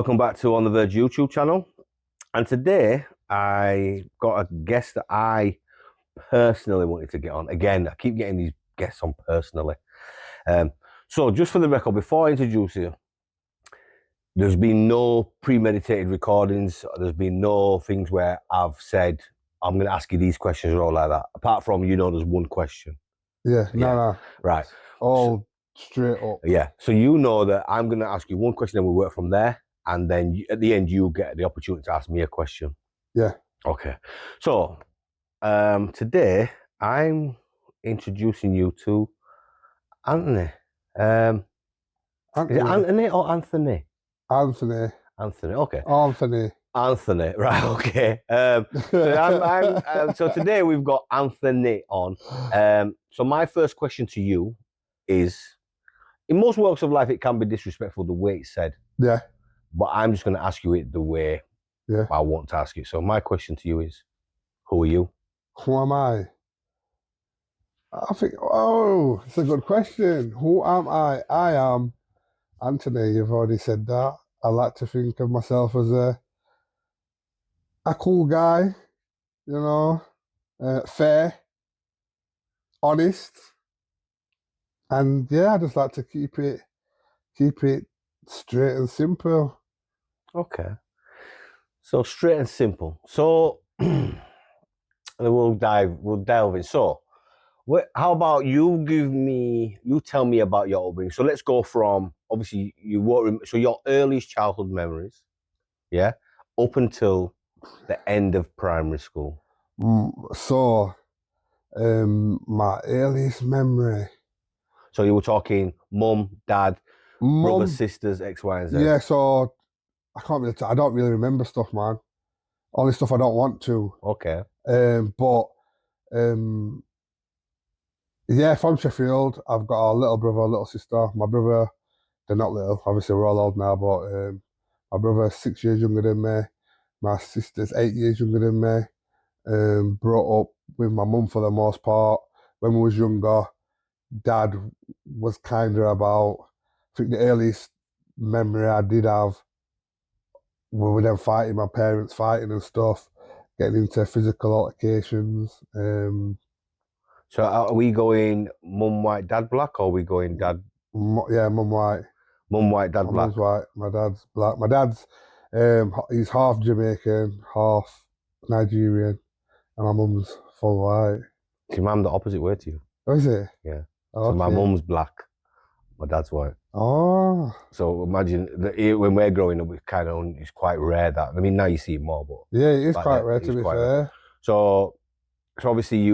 Welcome back to On the Verge YouTube channel. And today I got a guest that I personally wanted to get on. Again, I keep getting these guests on personally. So just for the record, before I introduce you, there's been no premeditated recordings. There's been no things where I've said, I'm going to ask you these questions or all like that. Apart from, there's one question. Yeah, no. Right. All straight up. Yeah. So you know that I'm going to ask you one question and we'll work from there. And then at the end, you get the opportunity to ask me a question. Yeah. Okay. So today, I'm introducing you to Anthony. Anthony. Is it Anthony or Anthony? Anthony. Anthony, okay. Anthony. Anthony, right, okay. So today we've got Anthony on. So my first question to you is, in most walks of life, it can be disrespectful the way it's said. Yeah. But I'm just going to ask you it the way I want to ask it. So my question to you is, who are you? Who am I? I think, it's a good question. Who am I? I am Anthony. You've already said that. I like to think of myself as a cool guy, fair, honest. And yeah, I just like to keep it straight and simple. Okay. So straight and simple. So we'll delve in. So how about you tell me about your upbringing. So let's go from, obviously so your earliest childhood memories, yeah, up until the end of primary school. So my earliest memory. So you were talking mum, dad, brothers, sisters, X, Y, and Z. Yeah, so I don't really remember stuff, man. Only stuff I don't want to. Okay. Yeah, from Sheffield, I've got a little brother, a little sister. My brother, they're not little, obviously we're all old now, but my brother's 6 years younger than me. My sister's 8 years younger than me. Brought up with my mum for the most part. When we was younger, dad was kind of about, I think the earliest memory I did have were with them fighting, my parents fighting and stuff, getting into physical altercations. So are we going mum white, dad black, or are we going dad? Yeah, mum white. Mum white, dad black. Mum's white, my dad's black. My dad's, he's half Jamaican, half Nigerian, and my mum's full white. Is your mum the opposite way to you? Oh, is it? Yeah. Okay. So my mum's black, my dad's white. Oh. So imagine when we're growing up, it's quite rare that. I mean, now you see it more, but yeah, it is quite rare to be fair. Rare. So obviously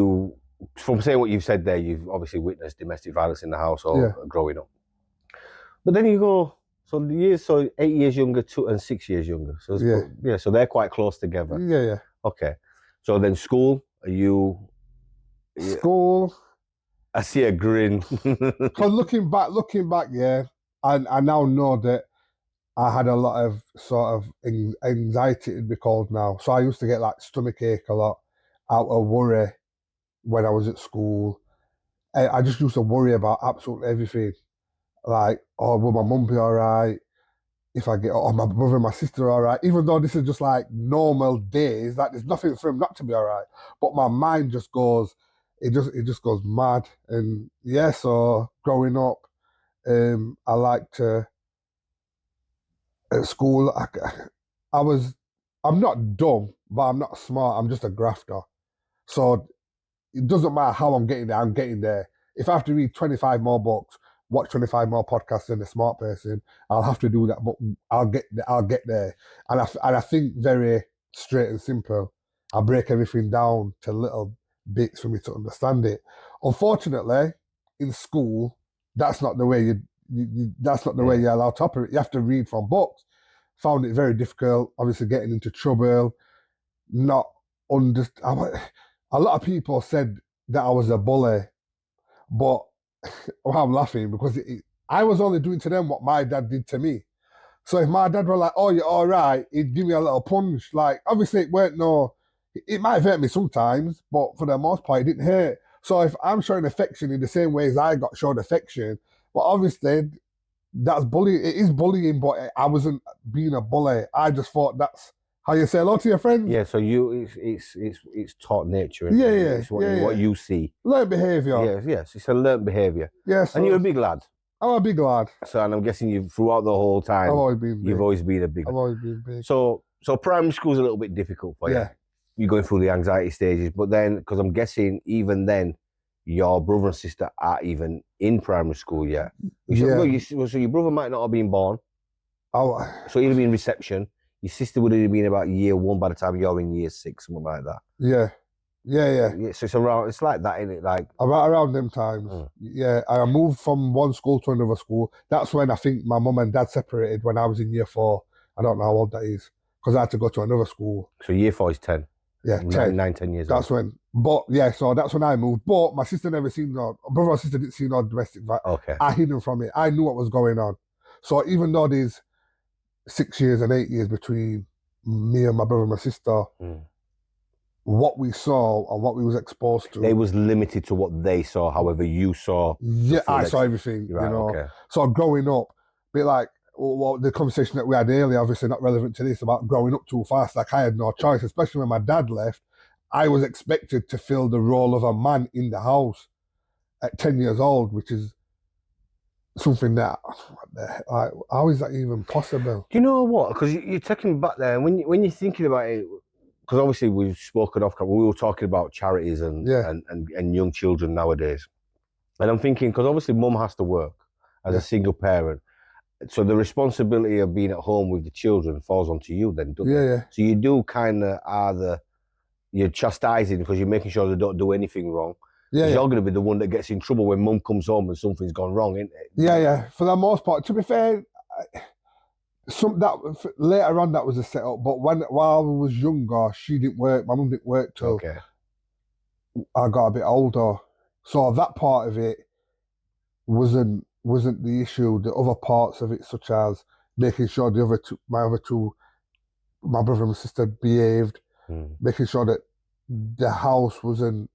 from saying what you've said there, you've obviously witnessed domestic violence in the household growing up. But then you go, so 8 years younger, 2 and 6 years younger. So so they're quite close together. Yeah. Okay. So then school, are you? School. I see a grin. Because looking back, yeah, I now know that I had a lot of sort of anxiety, it'd be called now. So I used to get like stomach ache a lot out of worry when I was at school. I just used to worry about absolutely everything. Like, oh, will my mum be all right? If I get, my brother and my sister all right? Even though this is just like normal days, like there's nothing for him not to be all right. But my mind just goes, it just goes mad. And yeah, so growing up, I like to, at school, I'm not dumb, but I'm not smart. I'm just a grafter. So it doesn't matter how I'm getting there, I'm getting there. If I have to read 25 more books, watch 25 more podcasts than a smart person, I'll have to do that, but I'll get there. And I think very straight and simple. I break everything down to little bits for me to understand it. Unfortunately, in school, that's not the way that's not the way you're allowed to operate. You have to read from books. Found it very difficult, obviously getting into trouble, not understand. A lot of people said that I was a bully, but I'm laughing because I was only doing to them what my dad did to me. So if my dad were like, oh, you're all right, he'd give me a little punch. Like, obviously it might hurt me sometimes, but for the most part, it didn't hurt. So if I'm showing affection in the same way as I got shown affection, but obviously that's bullying. It is bullying, but I wasn't being a bully. I just thought that's how you say hello to your friends. Yeah, so it's taught nature, isn't Yeah, it? yeah, It's yeah, what yeah. you see. Learned behaviour. Yes, it's a learnt behaviour. Yeah, And you're a so big lad. I'm a big lad. So, and I'm guessing you throughout the whole I've time, always been you've big. always been a big I've lad. always been big. So primary school's a little bit difficult for you. Yeah. You're going through the anxiety stages, but then, because I'm guessing even then, your brother and sister aren't even in primary school yet. Yeah. So your brother might not have been born. I, So he'd have been in reception. Your sister would have been about year 1 by the time you're in year 6, something like that. yeah. Yeah, yeah. Yeah, so it's around. It's like that, isn't it? Like Around them times. Yeah, I moved from one school to another school. That's when I think my mum and dad separated when I was in year 4. I don't know how old that is because I had to go to another school. so, year 4 is 10. Yeah, 10. 10 years That's old. when. But yeah, so that's when I moved. But my sister never seen no brother or sister didn't see no domestic violence. Okay. I hid them from it. I knew what was going on. So even though there's 6 years and 8 years between me and my brother and my sister, what we saw and what we was exposed to, They was limited to what they saw. However, you saw. yeah, I saw everything. Right, you know. okay. So growing up, bit like the conversation that we had earlier, obviously not relevant to this, about growing up too fast. Like I had no choice, especially when my dad left. I was expected to fill the role of a man in the house at 10 years old, which is something that, like, how is that even possible? Do you know what? Because you're taking me back there, and when you're thinking about it, because obviously we've spoken off, we were talking about charities and Yeah. and young children nowadays, and I'm thinking because obviously mum has to work as a single parent, so the responsibility of being at home with the children falls onto you then, doesn't it? Yeah. So you do kind of you're chastising because you're making sure they don't do anything wrong. Yeah. You're going to be the one that gets in trouble when mum comes home and something's gone wrong, isn't it? Yeah. For the most part, to be fair, later on that was a setup. But while I was younger, she didn't work. My mum didn't work till I got a bit older. So that part of it wasn't the issue. The other parts of it, such as making sure my other two, my brother and my sister behaved, making sure that the house wasn't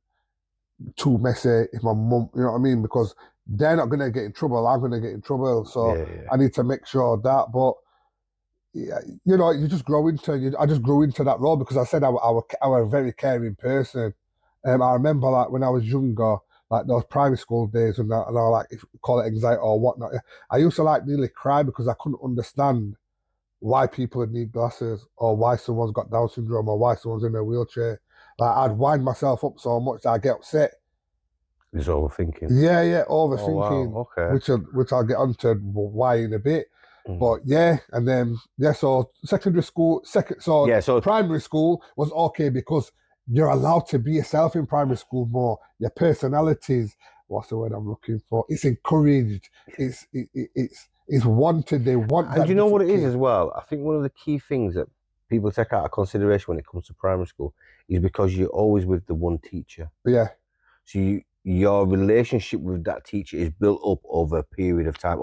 too messy. If my mum, you know what I mean, because they're not gonna get in trouble, I'm gonna get in trouble. So I need to make sure that. But yeah, you know, you just grow into. I just grew into that role because I said I was a very caring person. I remember like when I was younger, like those primary school days, and I like if you call it anxiety or whatnot. I used to like nearly cry because I couldn't understand why people would need glasses or why someone's got Down syndrome or why someone's in a wheelchair. Like I'd wind myself up so much that I get upset. Just overthinking. Yeah, overthinking. Oh, wow. Okay. Which I'll get onto why in a bit. But yeah, and then so secondary school, so primary school was okay because you're allowed to be yourself in primary school more. Your personalities, what's the word I'm looking for? It's encouraged. It's wanted. They want. And do you know what it is as well? I think one of the key things that people take out of consideration when it comes to primary school is because you're always with the one teacher. Yeah. So your relationship with that teacher is built up over a period of time.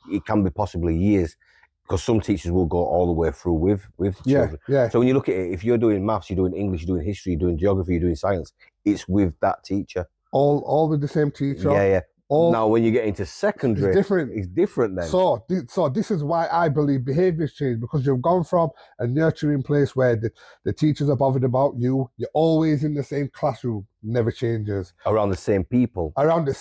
It can be possibly years, because some teachers will go all the way through with the children. Yeah. So when you look at it, if you're doing maths, you're doing English, you're doing history, you're doing geography, you're doing science, it's with that teacher. All with the same teacher. Yeah. Now, when you get into secondary, it's different then. So this is why I believe behaviours change, because you've gone from a nurturing place where the teachers are bothered about you. You're always in the same classroom, never changes. Around the same people. Around the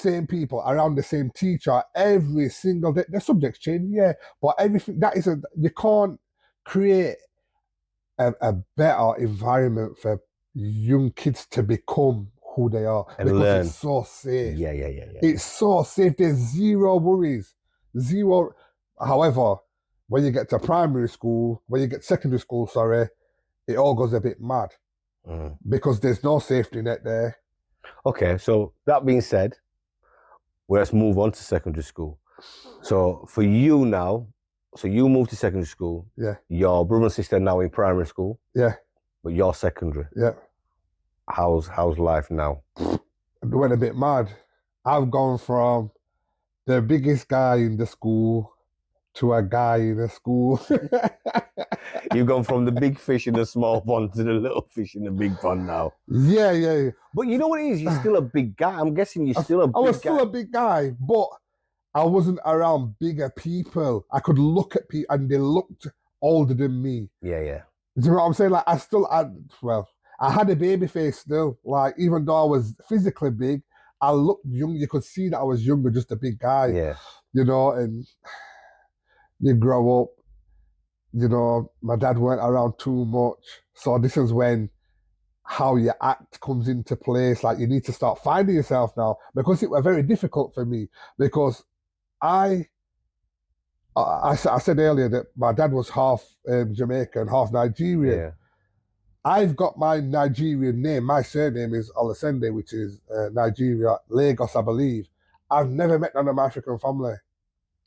same teacher, every single day. The subjects change, yeah, but everything, you can't create a better environment for young kids to become who they are, and because learn. it's so safe. Yeah. It's so safe. There's zero worries. Zero. However, when you get to secondary school, it all goes a bit mad because there's no safety net there. Okay, so that being said, let's move on to secondary school. So for you now, you moved to secondary school. Yeah. Your brother and sister are now in primary school. Yeah. But you're secondary. Yeah. How's life now? It went a bit mad. I've gone from the biggest guy in the school to a guy in the school. You've gone from the big fish in the small pond to the little fish in the big pond now. Yeah. But you know what it is? You're still a big guy. I'm guessing you're still a big guy. I was still a big guy, but I wasn't around bigger people. I could look at people and they looked older than me. Yeah, yeah. Do you know what I'm saying? Like I had a baby face still. Like even though I was physically big, I looked young. You could see that I was younger, just a big guy. Yeah. You know, and you grow up. You know, my dad weren't around too much, so this is when how you act comes into place. Like you need to start finding yourself now because it was very difficult for me because I I said earlier that my dad was half Jamaican, half Nigerian. Yeah. I've got my Nigerian name. My surname is Olasende, which is Nigeria, Lagos, I believe. I've never met none of my African family.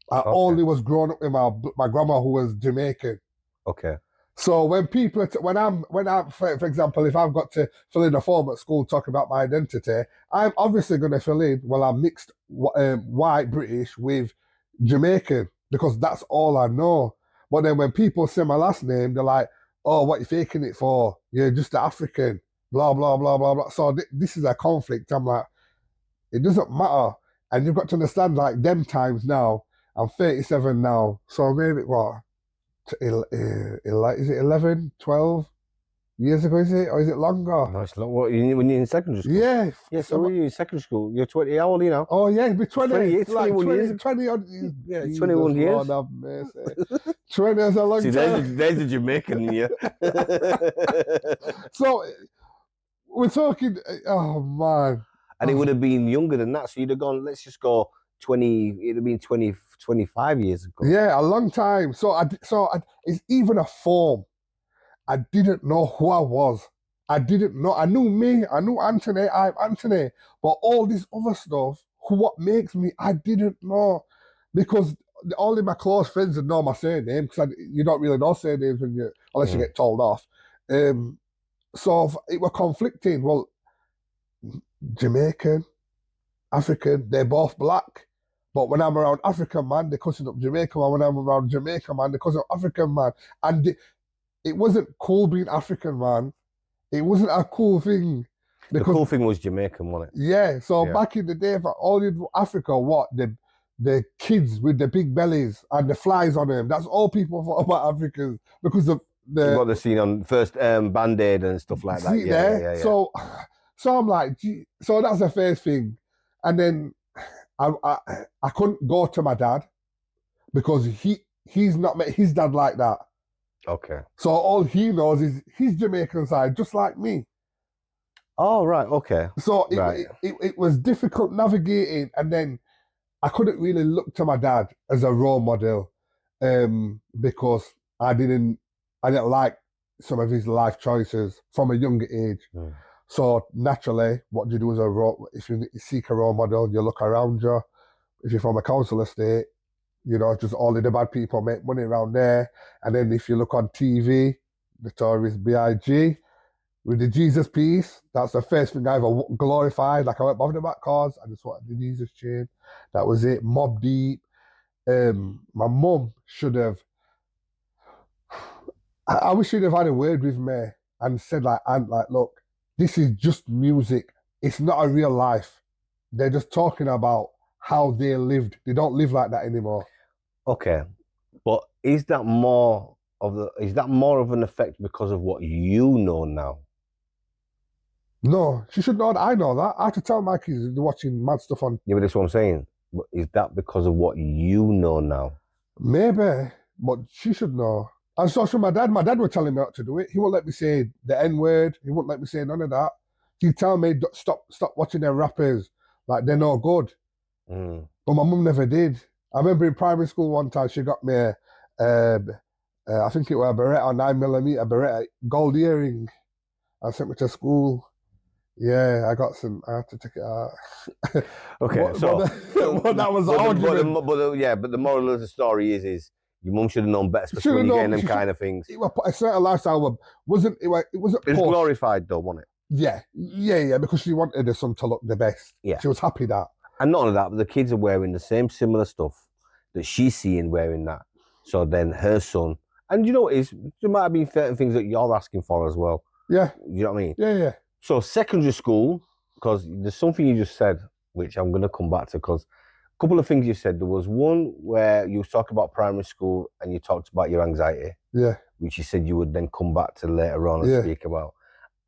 I Okay. only was growing up with my grandma who was Jamaican. Okay. So when people, for example, if I've got to fill in a form at school talking about my identity, I'm obviously going to fill in, well, I'm mixed white British with Jamaican because that's all I know. But then when people say my last name, they're like, oh, what are you faking it for? You're just an African, blah, blah, blah, blah, blah. So this is a conflict. I'm like, it doesn't matter. And you've got to understand, like, them times now, I'm 37 now. So maybe, what? Is it 11, 12 years ago, is it? Or is it longer? No, it's not what when you're in secondary school. Yeah. Yeah, so when you're in secondary school, you're 20. How old are you now? Oh, yeah, it'd be 20. 20 years, like 21 years. 20 odd, Yeah, Jesus, 21 years. Lord have mercy. 20 is a long See, time. there's the Jamaican in you. So we're talking, oh, man. And it would have been younger than that. So you'd have gone, let's just go 20, it'd have been 20, 25 years ago. Yeah, a long time. It's even a form. I didn't know who I was. I didn't know. I knew me. I knew Anthony. I'm Anthony. But all this other stuff, what makes me, I didn't know. Because only my close friends would know my surname because you don't really know surnames unless you get told off. So it was conflicting. Well, Jamaican, African, they're both black. But when I'm around African man, they're cussing up Jamaican man. When I'm around Jamaican man, they're cussing up African man. And it wasn't cool being African, man. It wasn't a cool thing. The cool thing was Jamaican, wasn't it? Yeah. So back in the day, for all in Africa, what the kids with the big bellies and the flies on them. That's all people thought about Africans because of what they've seen on first Band-Aid and stuff like that. Yeah. So I'm like, gee, so that's the first thing, and then I couldn't go to my dad because he's not met his dad like that. Okay. So all he knows is his Jamaican side, just like me. Oh, right. Okay. So it was difficult navigating, and then I couldn't really look to my dad as a role model because I didn't like some of his life choices from a younger age. Mm. So naturally, what you do as if you seek a role model, you look around you. If you're from a council estate, you know, just all of the bad people make money around there. And then if you look on TV, Notorious B.I.G. with the Jesus piece, that's the first thing I ever glorified. Like I went bothered about cars, I just wanted the Jesus chain. That was it. Mob Deep. My mum should have. I wish she'd have had a word with me and said like, look, this is just music. It's not a real life. They're just talking about how they lived. They don't live like that anymore. Okay, but is that more of an effect because of what you know now? No, she should know that. I know that. I have to tell my kids they're watching mad stuff on. Yeah, but that's what I'm saying. But is that because of what you know now? Maybe, but she should know. And so should my dad. My dad would tell him not to do it. He won't let me say the N-word. He won't let me say none of that. He'd tell me, stop watching their rappers. Like, they're no good. Mm. But my mum never did. I remember in primary school one time, she got me I think it was a Beretta, 9mm Beretta, gold earring. I sent me to school. Yeah, I had to take it out. Okay, but that was the argument. But the moral of the story is your mum should have known better, especially when you're getting them kind of things. It was a certain lifestyle. It was glorified though, wasn't it? Yeah, because she wanted her son to look the best. Yeah. She was happy that. And not only that, but the kids are wearing the same similar stuff that she's seeing wearing that. So then her son, and you know what is, there might be certain things that you're asking for as well. Yeah. You know what I mean? Yeah. So secondary school, because there's something you just said, which I'm going to come back to, because couple of things you said. There was one where you talked about primary school and you talked about your anxiety, Yeah, which you said you would then come back to later on and yeah, speak about.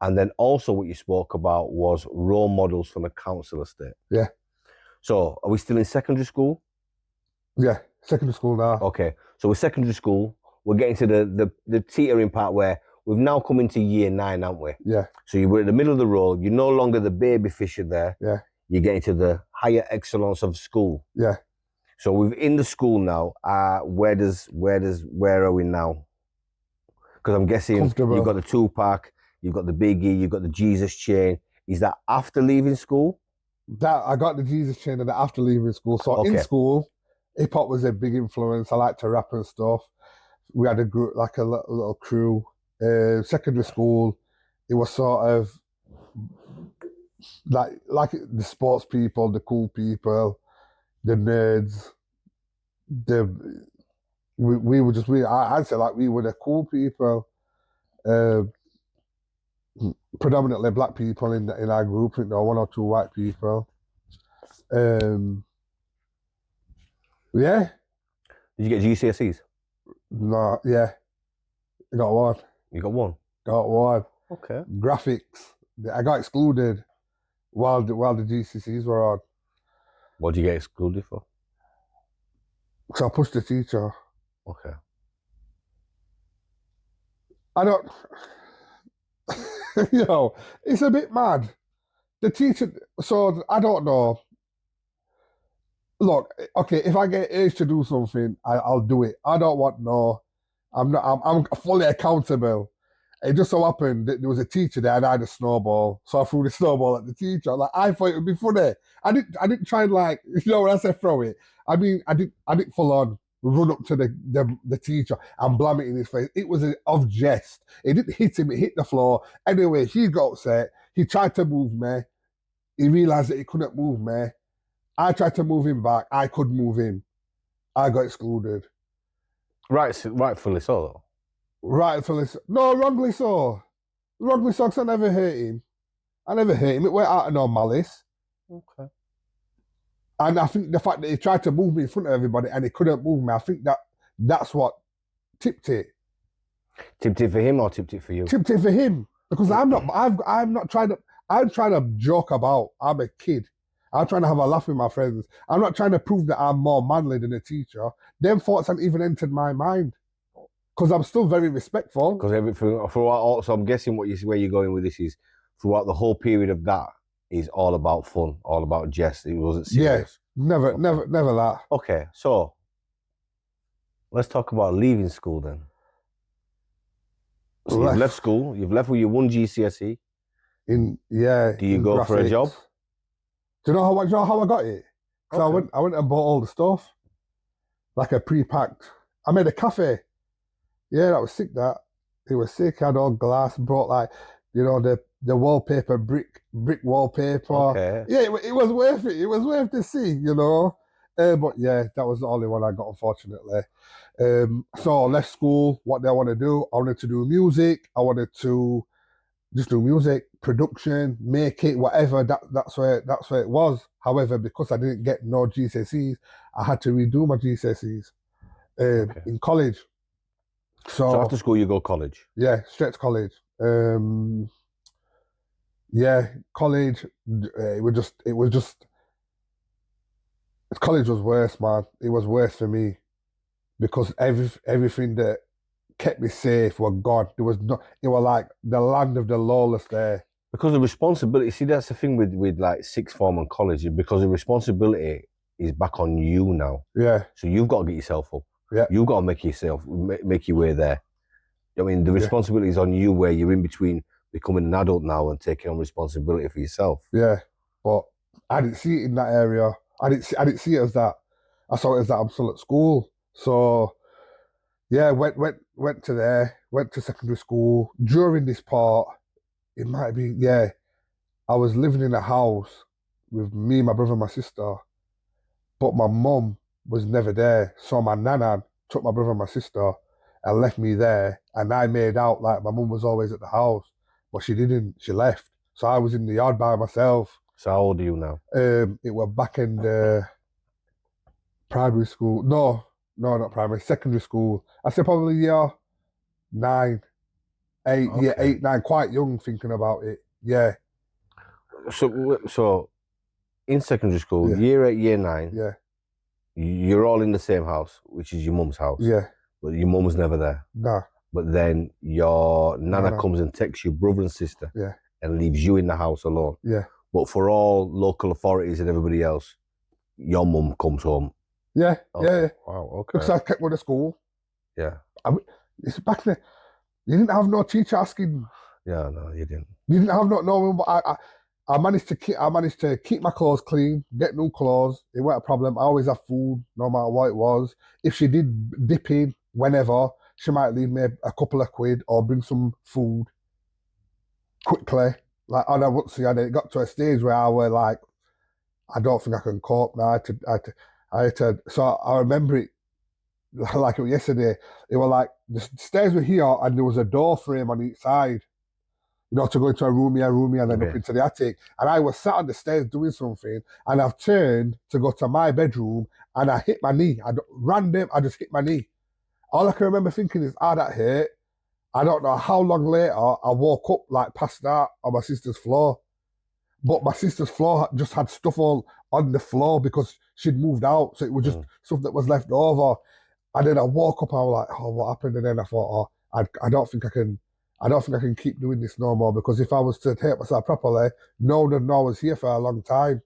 And then also what you spoke about was role models from a council estate. yeah, So are we still in secondary school? yeah. Secondary school now. Okay. So we're secondary school. We're getting to the teetering part where we've now come into year 9, haven't we? Yeah, So you were in the middle of the road. You're no longer the baby fisher there. yeah, You're getting to the higher excellence of school. yeah. So we're in the school now. Where are we now? Because I'm guessing you've got Comfortable. the Tupac, you've got the Biggie, you've got the Jesus chain. Is that after leaving school? That I got the Jesus chain and after leaving school. So in Okay. school, hip hop was a big influence. I liked to rap and stuff. We had a group, like a little crew. Secondary school, it was sort of like the sports people, the cool people, the nerds. The we were just I'd say like we were the cool people. Uh, Predominantly black people in our group. You know, 1 or 2 white people. Um, yeah, Did you get GCSEs? no, yeah, got one, You got one. got one. Okay. Graphics. I got excluded while the GCSEs were on. What did you get excluded for? So I pushed the teacher. Okay. I don't, it's a bit mad. The teacher, so I don't know. Look, okay, if I get urged to do something, I'll do it. I don't want no. I'm not. I'm fully accountable. It just so happened that there was a teacher there and I had a snowball, so I threw the snowball at the teacher. Like I thought it would be funny. I didn't try and like when I say throw it. I mean I didn't full on run up to the teacher and blam it in his face. It was of jest. It didn't hit him. It hit the floor. Anyway, he got upset. He tried to move me. He realized that he couldn't move me. I tried to move him back. I could move him. I got excluded. Right, so, rightfully so though. Rightfully so. No, wrongly so. Wrongly so, 'cause I never hurt him. I never hurt him. It went out of no malice. Okay. And I think the fact that he tried to move me in front of everybody and he couldn't move me, I think that's what tipped it. Tipped it for him or tipped it for you? Tipped it for him. Because I'm not trying to I'm trying to joke about. I'm a kid. I'm trying to have a laugh with my friends. I'm not trying to prove that I'm more manly than a teacher. Them thoughts haven't even entered my mind. Because I'm still very respectful. Because everything throughout. So I'm guessing where you're going with this is throughout the whole period of that is all about fun, all about jest. It wasn't serious. Yeah, never that. Okay, so let's talk about leaving school then. So you've left school. You've left with your one GCSE. Do you go for a job? Do you know how I got it? So Okay. I went and bought all the stuff, like a pre-packed. I made a cafe. Yeah, that was sick. It was sick. I had all glass. Brought like the wallpaper, brick wallpaper. Okay. Yeah, it was worth it. It was worth to see. But yeah, that was the only one I got, unfortunately. So I left school. What did I want to do? I wanted to do music. I wanted to just do music, production, make it, whatever. That's where it was. However, because I didn't get no GCSEs, I had to redo my GCSEs in college. So after school, you go college. Yeah, straight to college. Yeah, college. College was worse, man. It was worse for me because everything that kept me safe were gone. There was no. It was like the land of the lawless there. Because the responsibility, see, that's the thing with like sixth form and college, because the responsibility is back on you now. Yeah. So you've got to get yourself up. Yeah. You've got to make your way there. I mean, the responsibility is on you where you're in between becoming an adult now and taking on responsibility for yourself. Yeah. But I didn't see it in that area. I didn't see it as that. I saw it as that I'm still at school. So yeah, went to there, went to secondary school. During this part, it might be, yeah, I was living in a house with me, my brother, and my sister, but my mum was never there. So my nana took my brother and my sister and left me there. And I made out like my mum was always at the house, but she didn't. She left. So I was in the yard by myself. So how old are you now? It was back in the Primary school. No, no, not primary. Secondary school. I say probably year 9, 8, year Okay. 8, 9. Quite young thinking about it. Yeah, So in secondary school, yeah, year 8, year 9, yeah, you're all in the same house, which is your mum's house, yeah. but your mum's never there. Nah, But then your nana nah. comes and takes your brother and sister Yeah, and leaves you in the house alone. yeah, But for all local authorities and everybody else, your mum comes home. yeah, Okay. yeah. Wow. Because Okay. I kept going to school. Yeah. It's back then. You didn't have no teacher asking. Yeah. No, you didn't. You didn't have no. But I managed to keep my clothes clean, get new clothes. It wasn't a problem. I always have food, no matter what it was. If she did dip in whenever, she might leave me a couple of quid or bring some food quickly. Like, and I would see, and it got to a stage where I was like, I don't think I can cope now. I had to. So I remember it like it was yesterday. It was like the stairs were here, and there was a door frame on each side. You know, to go into a room here, and then up Okay. into the attic. And I was sat on the stairs doing something, and I've turned to go to my bedroom, and I hit my knee. Random, I just hit my knee. All I can remember thinking is, that hurt. I don't know how long later I woke up like passed out on my sister's floor. But my sister's floor just had stuff all on the floor because she'd moved out. So it was just stuff that was left over. And then I woke up, I was like, oh, what happened? And then I thought, oh, I don't think I can keep doing this no more, because if I was to take myself properly, no one would know I was here for a long time.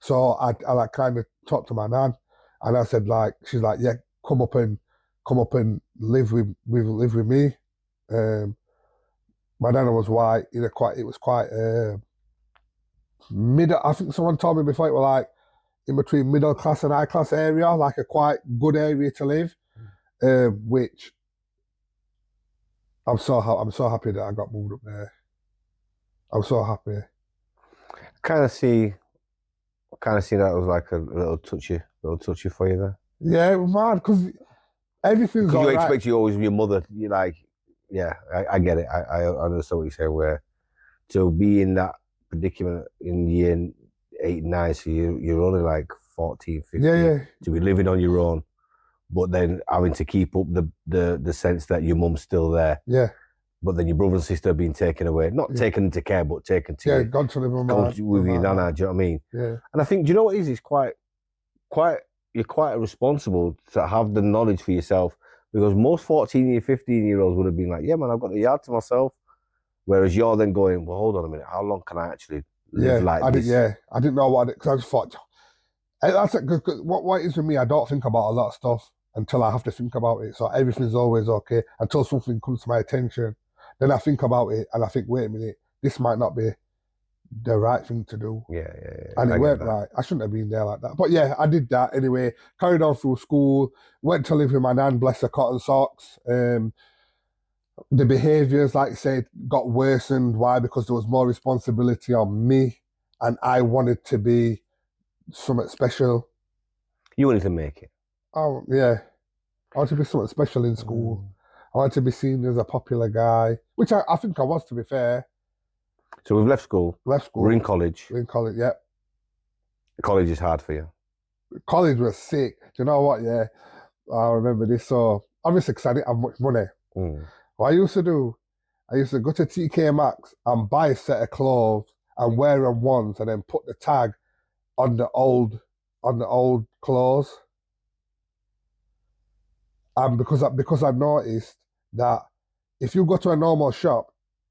So I like kind of talked to my nan, and I said, like, she's like, yeah, come up and live with me. My nana was white, it was quite middle. I think someone told me before, it was like in between middle class and high class area, like a quite good area to live. Which I'm so happy that I got moved up there. I'm so happy. Kind of see that was like a little touchy for you there. Yeah, it was mad because everything's Because you all right. expect you always your mother. You like, yeah, I get it. I understand what you say. Where to be in that predicament in year 8, 9, so you're only like 14, 15, Yeah, to be living on your own, but then having to keep up the sense that your mum's still there. yeah, But then your brother and sister have been taken away, not yeah. taken into care, but taken to Yeah, you, gone to live with gone with your nana. Do you know what I mean? Yeah, And I think, do you know what it is? It's quite you're quite responsible to have the knowledge for yourself, because most 14 15-year-olds would have been like, yeah, man, I've got the yard to myself. Whereas you're then going, well, hold on a minute, how long can I actually live like this? I didn't know what, because I just thought, that's it, 'cause what it is with me, I don't think about a lot of stuff until I have to think about it. So everything's always okay until something comes to my attention. Then I think about it and I think, wait a minute, this might not be the right thing to do. Yeah. And it I get weren't that. right. I shouldn't have been there like that. But yeah, I did that anyway. Carried on through school. Went to live with my nan, bless her cotton socks. The behaviours, like I said, got worsened. Why? Because there was more responsibility on me, and I wanted to be something special. You wanted to make it. Oh yeah, I wanted to be something special in school. I wanted to be seen as a popular guy, which I think I was, to be fair. So we've left school. Left school. We're in college. In college, yeah. College is hard for you. College was sick. Do you know what? Yeah, I remember this. So obviously, because I didn't have much money, what I used to do, I used to go to TK Maxx and buy a set of clothes and wear them once, and then put the tag on the old clothes. And because I noticed that if you go to a normal shop,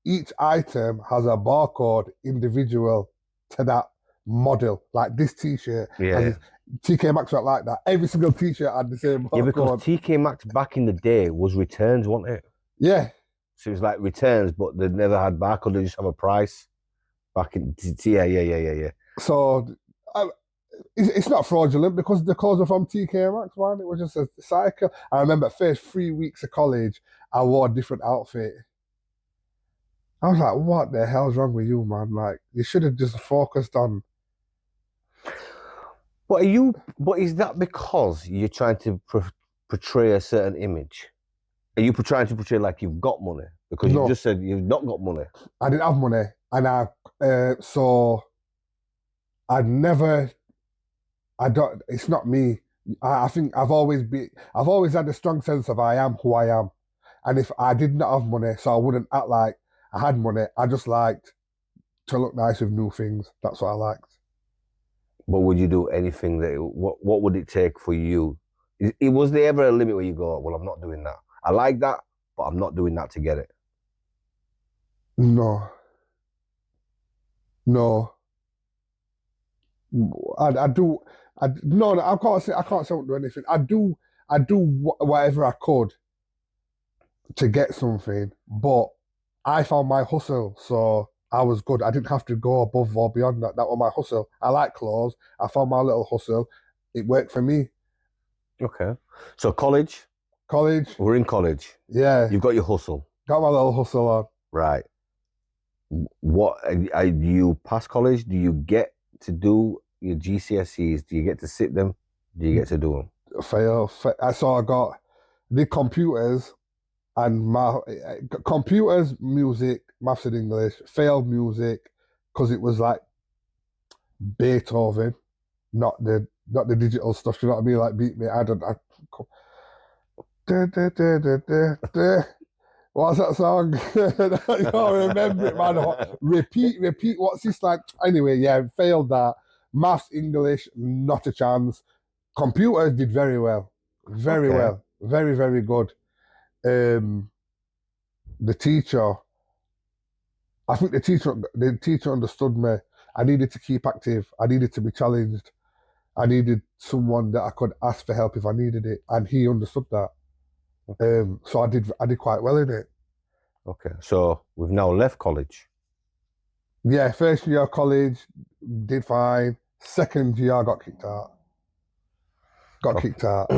each item has a barcode individual to that model. Like this T-shirt, Yeah. TK Maxx were like that. Every single T-shirt had the same barcode. Yeah, because TK Maxx back in the day was returns, wasn't it? Yeah. So it was like returns, but they never had barcode. They just have a price. Back in yeah. So it's not fraudulent because the clothes are from TK Maxx, man. It was just a cycle. I remember first 3 weeks of college, I wore a different outfit. I was like, what the hell's wrong with you, man? Like, you should have just focused on. But is that because you're trying to portray a certain image? Are you trying to portray like you've got money? Because you just said you've not got money. I didn't have money, and so I never. I don't. It's not me I think I've always had a strong sense of I am who I am. And if I did not have money, so I wouldn't act like I had money, I just liked to look nice with new things. That's what I liked. But would you do anything that? What would it take for you? Was there ever a limit where you go, well, I'm not doing that. I like that, but I'm not doing that to get it. No, no. I do. No, I can't say I don't do anything. I do whatever I could to get something, but I found my hustle, so I was good. I didn't have to go above or beyond that. That was my hustle. I like clothes. I found my little hustle. It worked for me. Okay. So college, College, we're in college. yeah, You've got your hustle, got my little hustle on. right? What do you pass college? Do you get to do your GCSEs? Do you get to sit them? Do you get to do them? Fail. So I got the computers and computers, music, maths and English. Failed music because it was like Beethoven, not the digital stuff. You know what I mean? Like beat me. I don't. Da, da, da, da, da, da. What's that song? I can't remember it, man. Repeat. What's this like? Anyway, yeah, failed that. Maths, English, not a chance. Computers did very well, very Okay. well, very very good. Um, the teacher, I think the teacher understood me. I needed to keep active. I needed to be challenged. I needed someone that I could ask for help if I needed it, and he understood that. So I did quite well in it. Okay. So we've now left college. Yeah, first year of college did fine. Second year I got kicked out. Got Okay. kicked out.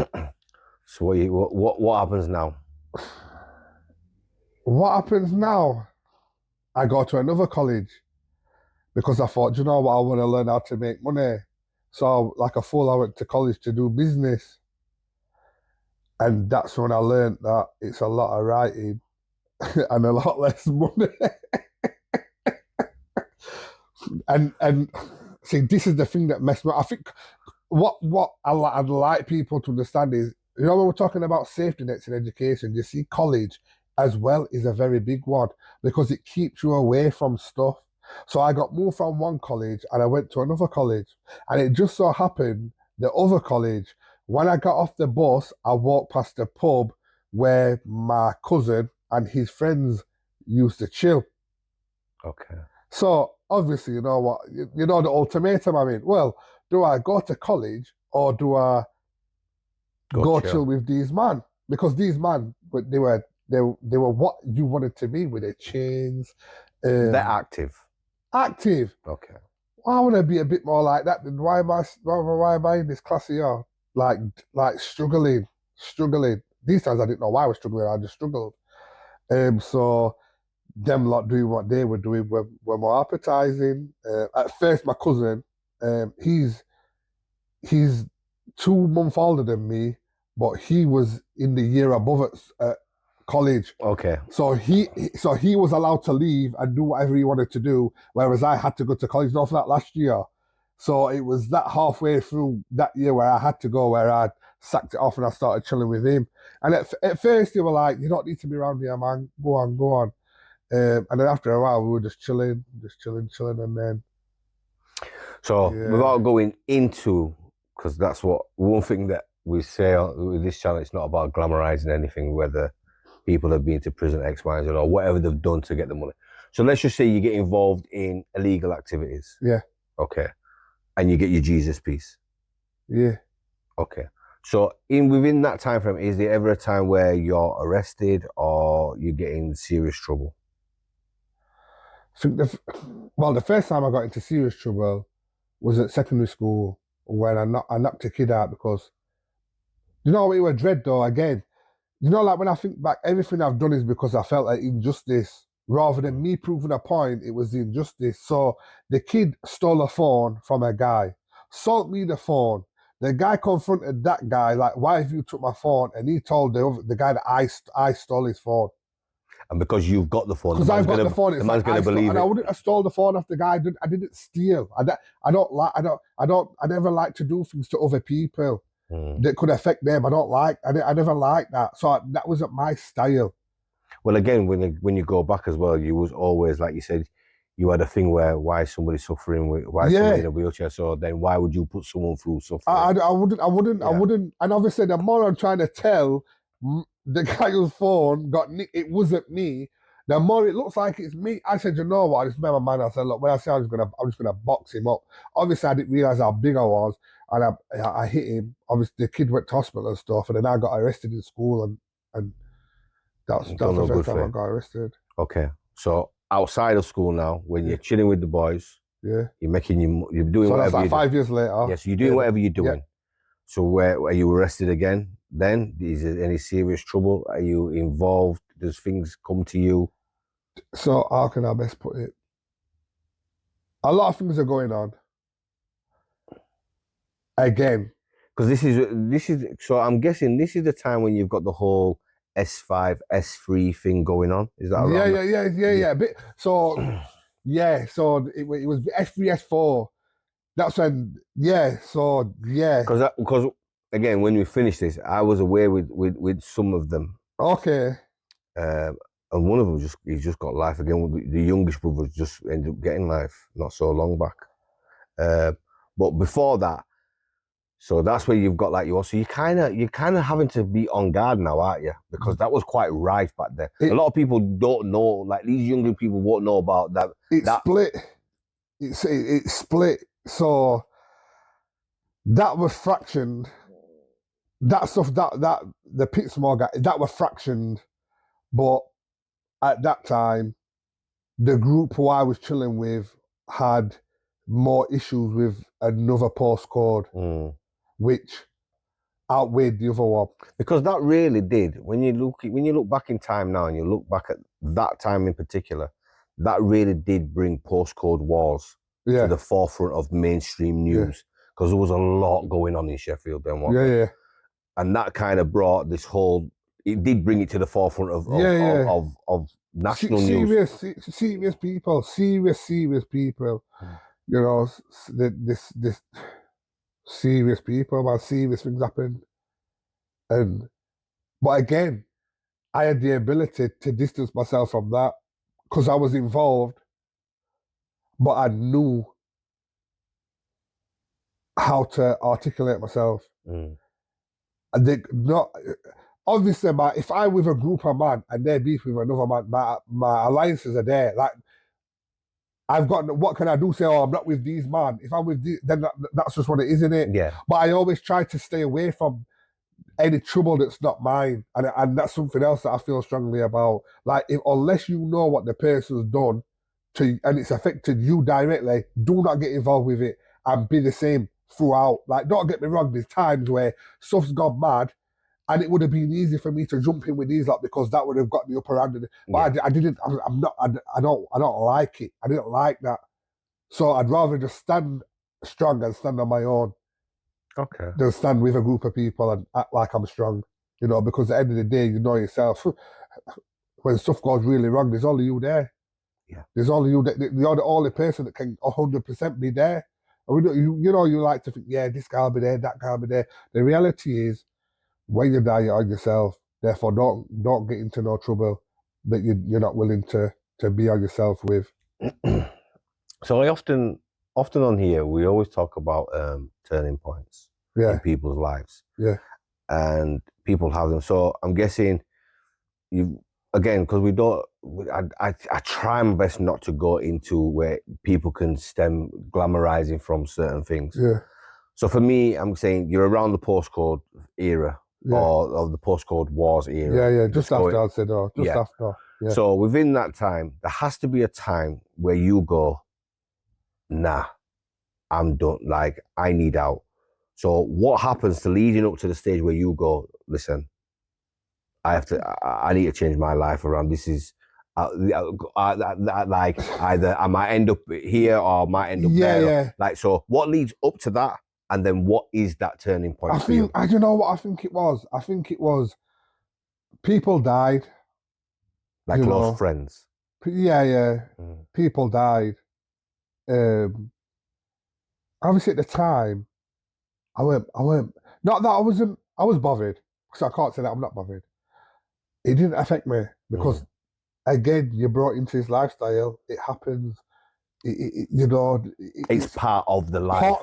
So what happens now? What happens now? I go to another college because I thought, you know what, I want to learn how to make money. So like a fool, I went to college to do business. And that's when I learned that it's a lot of writing and a lot less money. And see, this is the thing that messed me up. I think I'd like people to understand is, you know, when we're talking about safety nets in education, you see college as well is a very big one because it keeps you away from stuff. So I got moved from one college and I went to another college. And it just so happened the other college, when I got off the bus, I walked past a pub where my cousin and his friends used to chill. Okay. So obviously, you know what, you know the ultimatum. I mean, well, do I go to college or do I go Gotcha. chill with these man? Because these man, but they were what you wanted to be with their chains, They're um, active. active. Okay. Well, I want to be a bit more like that. Then why am I in this class here? Like struggling. These times I didn't know why I was struggling. I just struggled. So them lot doing what they were doing were more appetizing. At first, my cousin, he's 2 months older than me, but he was in the year above at college. Okay. So he was allowed to leave and do whatever he wanted to do, whereas I had to go to college. Not for that last year. So it was that halfway through that year where I had to go, where I sacked it off and I started chilling with him. And at first they were like, "You don't need to be around here, man. Go on, go on." And then after a while, we were just chilling, and then So yeah, without going into, because that's what one thing that we say with this channel, it's not about glamorizing anything, whether people have been to prison X, Y, and Z or whatever they've done to get the money. So let's just say you get involved in illegal activities. yeah, Okay. And you get your Jesus piece. yeah. Okay. So within that time frame, is there ever a time where you're arrested or you get in serious trouble? I think the first time I got into serious trouble was at secondary school when I knocked a kid out because you know it was dread though. Again, you know, like when I think back, everything I've done is because I felt like injustice. Rather than me proving a point, it was the injustice. So the kid stole a phone from a guy, sold me the phone. The guy confronted that guy, like, why have you took my phone? And he told the guy that I stole his phone. And because you've got the phone, Because I've got the phone, the it's man's like gonna I stole, believe and I it. wouldn't have stole the phone off the guy. I didn't steal. I never like to do things to other people. that could affect them. I don't like. I never liked that. So that wasn't my style. Well, again, when you go back as well, you was always like you said, you had a thing where why is somebody suffering, why is somebody in Yeah, a wheelchair? So then why would you put someone through suffering? I Yeah, wouldn't. And obviously, the more I'm trying to tell the guy whose phone got nicked, it wasn't me. The more it looks like it's me, I said, you know what? I just made my mind. I said, look, when I said I'm just gonna box him up. Obviously, I didn't realize how big I was, and I hit him. Obviously, the kid went to hospital and stuff, and then I got arrested in school, and that's done the no first good time for I you. got arrested. Okay, so outside of school now, when Yeah, you're chilling with the boys, yeah. you're doing So that's whatever like you do. 5 years later. Yes, you're doing Yeah, whatever you're yeah. doing. So where are you arrested again? Then is there any serious trouble? Are you involved? Does things come to you? So how can I best put it? A lot of things are going on. Again, Because this is so I'm guessing this is the time when you've got the whole S5, S3 thing going on. Is that yeah, around? yeah, yeah, yeah, Yeah. yeah. But so yeah, so it was S3, S4. That's when yeah. So yeah. Because again, when we finish this, I was aware with some of them, Okay. um, and one of them he's just got life again. The youngest brother just ended up getting life not so long back. Uh, but before that, so that's where you've got like you. So you're kind of having to be on guard now, aren't you? Because that was quite rife back then. A It lot of people don't know, like these younger people won't know about that. it That split. It split. So that was fractioned. That stuff that the Pitsmore guy that was fractioned. But at that time, the group who I was chilling with had more issues with another postcode, mm. which outweighed the other one. Because that really did. When you look back in time now, and you look back at that time in particular, that really did bring postcode wars to Yeah, the forefront of mainstream yeah, news because there was a lot going on in Sheffield then, wasn't yeah, there? yeah, And that kind of brought this whole. It did bring it to the forefront of of yeah, of yeah. of, of national news. Serious people, serious people. Mm. You know, this serious people, man, serious things happen. And but again, I had the ability to distance myself from that because I was involved, but I knew how to articulate myself. Mm. And they not obviously, man, if I'm with a group of man and they're beef with another man, my alliances are there. Like I've got what can I do? Say, oh, I'm not with these man. If I'm with these, then that's just what it is, isn't it? Yeah, But I always try to stay away from any trouble that's not mine, and that's something else that I feel strongly about. Like, unless you know what the person's done to, and it's affected you directly, do not get involved with it and be the same throughout. Like, don't get me wrong. There's times where stuff's gone mad, and it would have been easy for me to jump in with these lot because that would have got the upper hand. But yeah. I didn't. I'm not. I don't like it. I didn't like that. So I'd rather just stand strong and stand on my own Okay. than stand with a group of people and act like I'm strong. You know, because at the end of the day, you know yourself. When stuff goes really wrong, there's only you there. Yeah. There's only you. You're the only person that can 100% be there. And you like to think, yeah, this guy'll be there, that guy'll be there. The reality is, when you die, you're on yourself. Therefore, don't get into no trouble that you're not willing to be on yourself with. So I often on here we always talk about turning points in Yeah, people's lives, yeah, and people have them. So I'm guessing you again because we don't. I try my best not to go into where people can stem glamorizing from certain things. yeah, So for me, I'm saying you're around the postcode era yeah, or the postcode wars era. yeah, yeah. You're Just just after going, I'd said, oh, just yeah. after, yeah, So within that time, there has to be a time where you go, nah, I'm done. Like I need out. So what happens to leading up to the stage where you go, listen, I need to change my life around. This is like either I might end up here or I might end up yeah, there. yeah. Like so, what leads up to that, and then what is that turning point for you? I don't know what I think it was. I think it was people died. Like You close know, friends. yeah, yeah. Mm. People died. Um, obviously at the time, I weren't. Not that I was bothered, because I can't say that I'm not bothered. It didn't affect me because, again, you're brought into this lifestyle. It happens. You know, It's part of the life.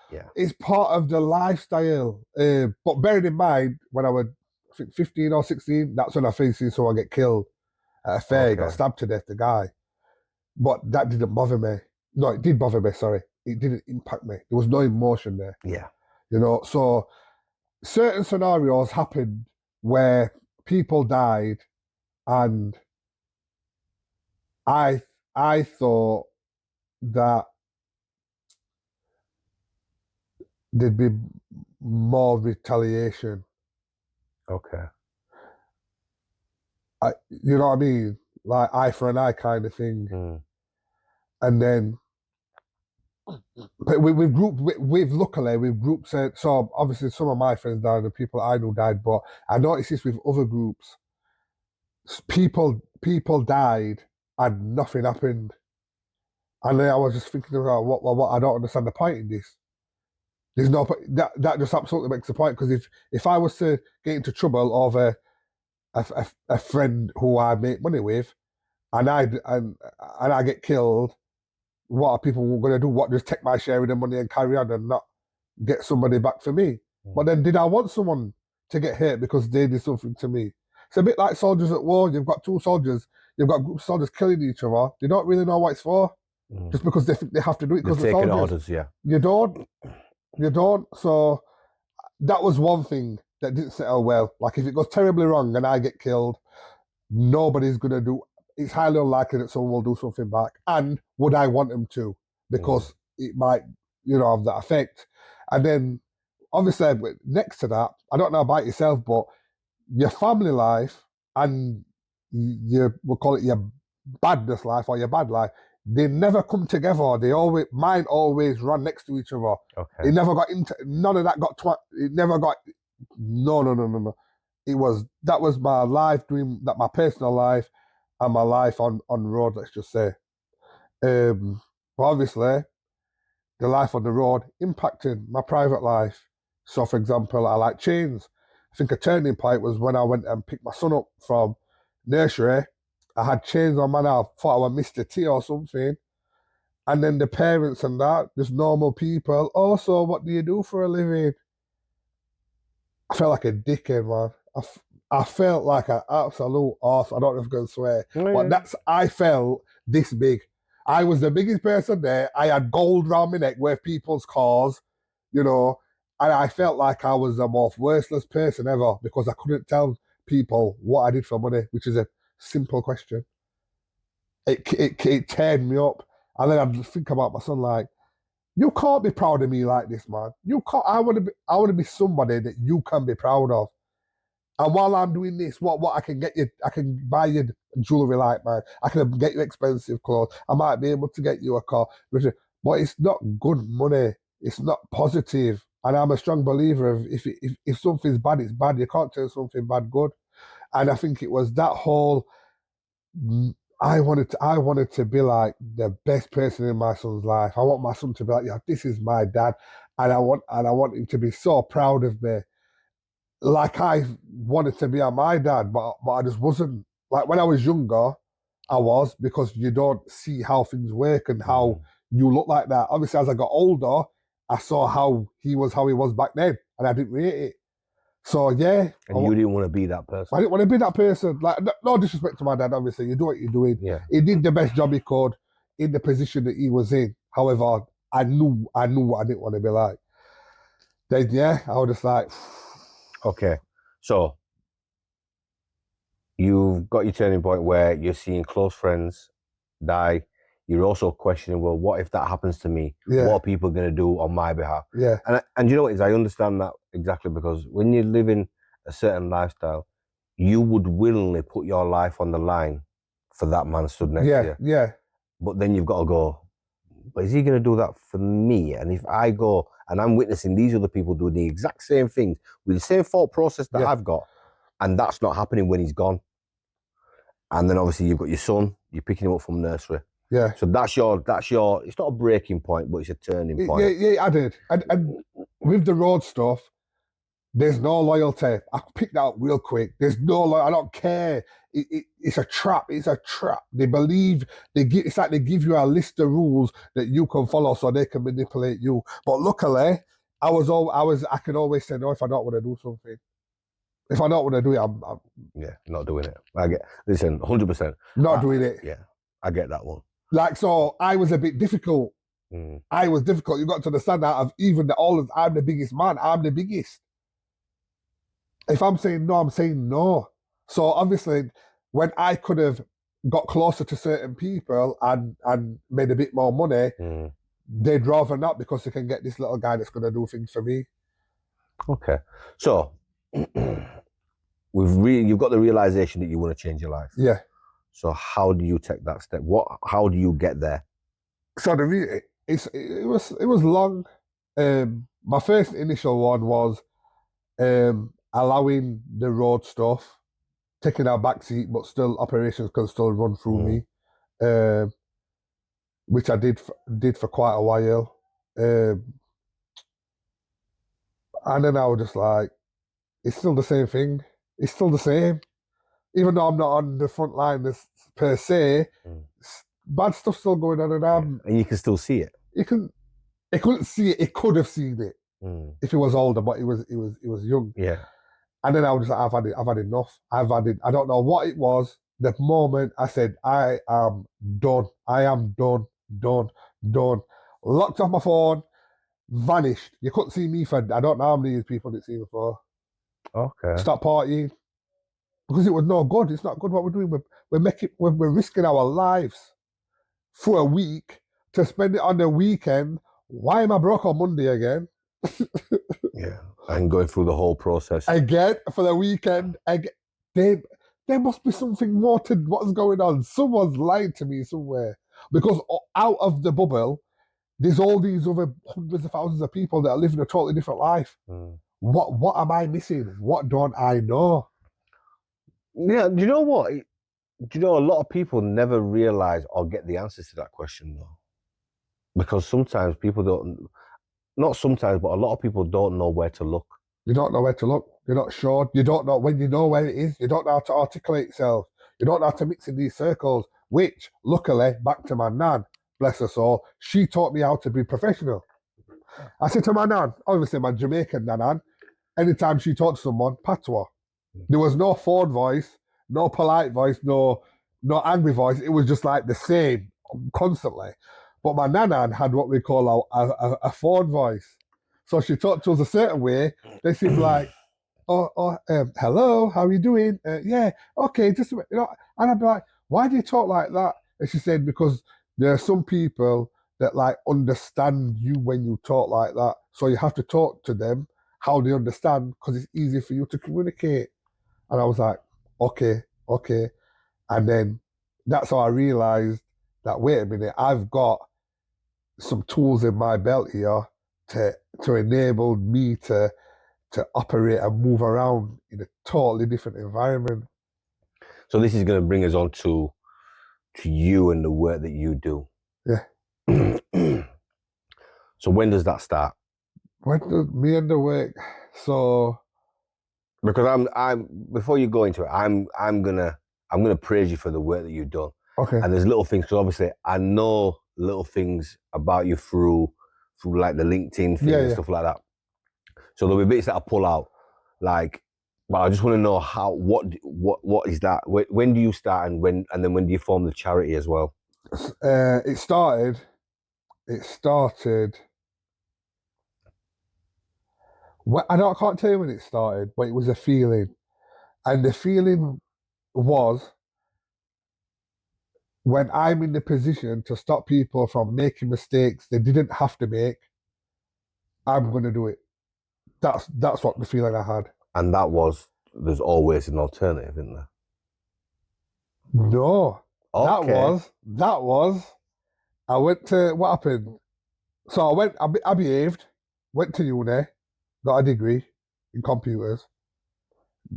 Yeah. It's part of the lifestyle. But bearing in mind, when I was, I think, 15 or 16, that's when I first seen someone get killed at a fair. He got stabbed to death, the guy. But that didn't bother me. No, it did bother me, sorry. It didn't impact me. There was no emotion there. Yeah. You know, so certain scenarios happened where people died, and I thought that there'd be more retaliation. Okay. You know what I mean? Like eye for an eye kind of thing. And then, but luckily we've grouped. So obviously some of my friends died, and people I know died, but I noticed this with other groups. People died and nothing happened. And then I was just thinking about what I don't understand the point in this. There's no that just absolutely makes the point, because if I was to get into trouble over a friend who I make money with, and I get killed, what are people going to do? What, just take my share of the money and carry on and not get somebody back for me? But then, did I want someone to get hurt because they did something to me? It's a bit like soldiers at war. You've got two soldiers. You've got groups of soldiers killing each other. They don't really know what it's for, just because they think they have to do it because they're taking soldiers. Orders, yeah. You don't. So that was one thing that didn't settle well. Like, if it goes terribly wrong and I get killed, nobody's gonna do. It's highly unlikely that someone will do something back. And would I want them to? Because it might, have that effect. And then, obviously, next to that, I don't know about yourself, but your family life and we'll call it your badness life or your bad life, they never come together. Mine always run next to each other. Okay. It never got into, none of that got, it never got, no. That was my life dream, that my personal life and my life on road, let's just say. But obviously, the life on the road impacted my private life. So, for example, I like chains. I think a turning point was when I went and picked my son up from nursery. I had chains on my neck. I thought I was Mr. T or something. And then the parents and that, just normal people. Oh, so what do you do for a living? I felt like a dickhead, man. I felt like an absolute arse. I don't know if I'm going to swear. But I felt this big. I was the biggest person there. I had gold around my neck with people's cars, and I felt like I was the most worthless person ever because I couldn't tell people what I did for money, which is a simple question. It turned me up. And then I'd think about my son like, you can't be proud of me like this, man. You can't. I want to be somebody that you can be proud of. And while I'm doing this, what I can get you, I can buy you jewelry like mine. I can get you expensive clothes. I might be able to get you a car, but it's not good money. It's not positive. And I'm a strong believer of if something's bad, it's bad. You can't turn something bad good. And I think it was that whole. I wanted to be like the best person in my son's life. I want my son to be like, yeah, this is my dad, and I want him to be so proud of me, like I wanted to be on my dad, but I just wasn't. Like when I was younger, I was, because you don't see how things work and how you look like that. Obviously, as I got older, I saw how he was back then, and I didn't rate it. So yeah, and you didn't want to be that person. I didn't want to be that person. Like, no disrespect to my dad, obviously. You do what you're doing. Yeah. He did the best job he could in the position that he was in. However, I knew what I didn't want to be like. Then yeah, I was just like, okay. So you've got your turning point where you're seeing close friends die. You're also questioning, well, what if that happens to me? Yeah. What are people going to do on my behalf? Yeah. And you know what is? I understand that exactly, because when you're living a certain lifestyle, you would willingly put your life on the line for that man stood next to you. Yeah. But then you've got to go, but is he going to do that for me? And if I go and I'm witnessing these other people doing the exact same things with the same thought process that I've got, and that's not happening when he's gone. And then obviously you've got your son, you're picking him up from nursery. Yeah. So that's your, it's not a breaking point, but it's a turning point. Yeah, I did. And with the road stuff, There's no loyalty. I picked that up real quick. There's no loyalty. I don't care. It's a trap. It's a trap. They believe it's like they give you a list of rules that you can follow so they can manipulate you. But luckily, I can always say no if I don't want to do something. If I don't want to do it, I'm Yeah, not doing it. Listen, 100%. not doing it. Yeah, I get that one. Like, so I was a bit difficult. Mm. I was difficult. You got to understand that of even I'm the biggest man. I'm the biggest. If I'm saying no, I'm saying no. So obviously, when I could have got closer to certain people and made a bit more money, they'd rather not because they can get this little guy that's going to do things for me. Okay, so you've got the realization that you want to change your life. Yeah. So how do you take that step? How do you get there? So it was long. My first initial one was allowing the road stuff, taking our back seat, but still operations can still run through me, which I did for quite a while. And then I was just like, it's still the same thing. It's still the same. Even though I'm not on the front line per se, bad stuff's still going on, and you can still see it. It couldn't see it. It could have seen it if it was older, but it was young. Yeah. And then I was just like, I've had enough. I don't know what it was. The moment I said, I am done. I am done. Locked off my phone, vanished. You couldn't see me for, I don't know how many people didn't see me for. Okay. Stop partying. Because it was no good. It's not good what we're doing. We're risking our lives for a week to spend it on the weekend. Why am I broke on Monday again? Yeah, and going through the whole process again for the weekend. There must be something more to what's going on. Someone's lied to me somewhere because out of the bubble, there's all these other hundreds of thousands of people that are living a totally different life. What am I missing? What don't I know? Yeah, do you know what? Do you know a lot of people never realize or get the answers to that question though? Because sometimes people don't, not sometimes, but a lot of people don't know where to look. You don't know where to look. You're not sure. You don't know when you know where it is. You don't know how to articulate yourself. You don't know how to mix in these circles, which, luckily, back to my nan, bless her soul, she taught me how to be professional. I said to my nan, obviously my Jamaican nan, anytime she talked to someone, patois. There was no phone voice, no polite voice, no angry voice. It was just like the same constantly. But my nanan had what we call a phone voice. So she talked to us a certain way. They seemed like, hello, how are you doing? Yeah, okay, just and I'd be like, why do you talk like that? And she said, because there are some people that like understand you when you talk like that. So you have to talk to them how they understand because it's easy for you to communicate. And I was like, okay. And then that's how I realized that, wait a minute, I've got some tools in my belt here to enable me to operate and move around in a totally different environment. So this is going to bring us on to you and the work that you do. Yeah. So when does that start? When does me and the work? So because I'm before you go into it, I'm gonna praise you for the work that you've done. Okay. And there's little things because obviously I know little things about you through like the LinkedIn thing and stuff like that. So there'll be bits that I pull out, like, but I just want to know what is that? When do you start and then when do you form the charity as well? It started. Well, I can't tell you when it started, but it was a feeling, and the feeling was when I'm in the position to stop people from making mistakes they didn't have to make, I'm going to do it. That's what the feeling I had. And that was, there's always an alternative, isn't there? No. Okay. That was, I went to, what happened? So I behaved, went to uni, got a degree in computers,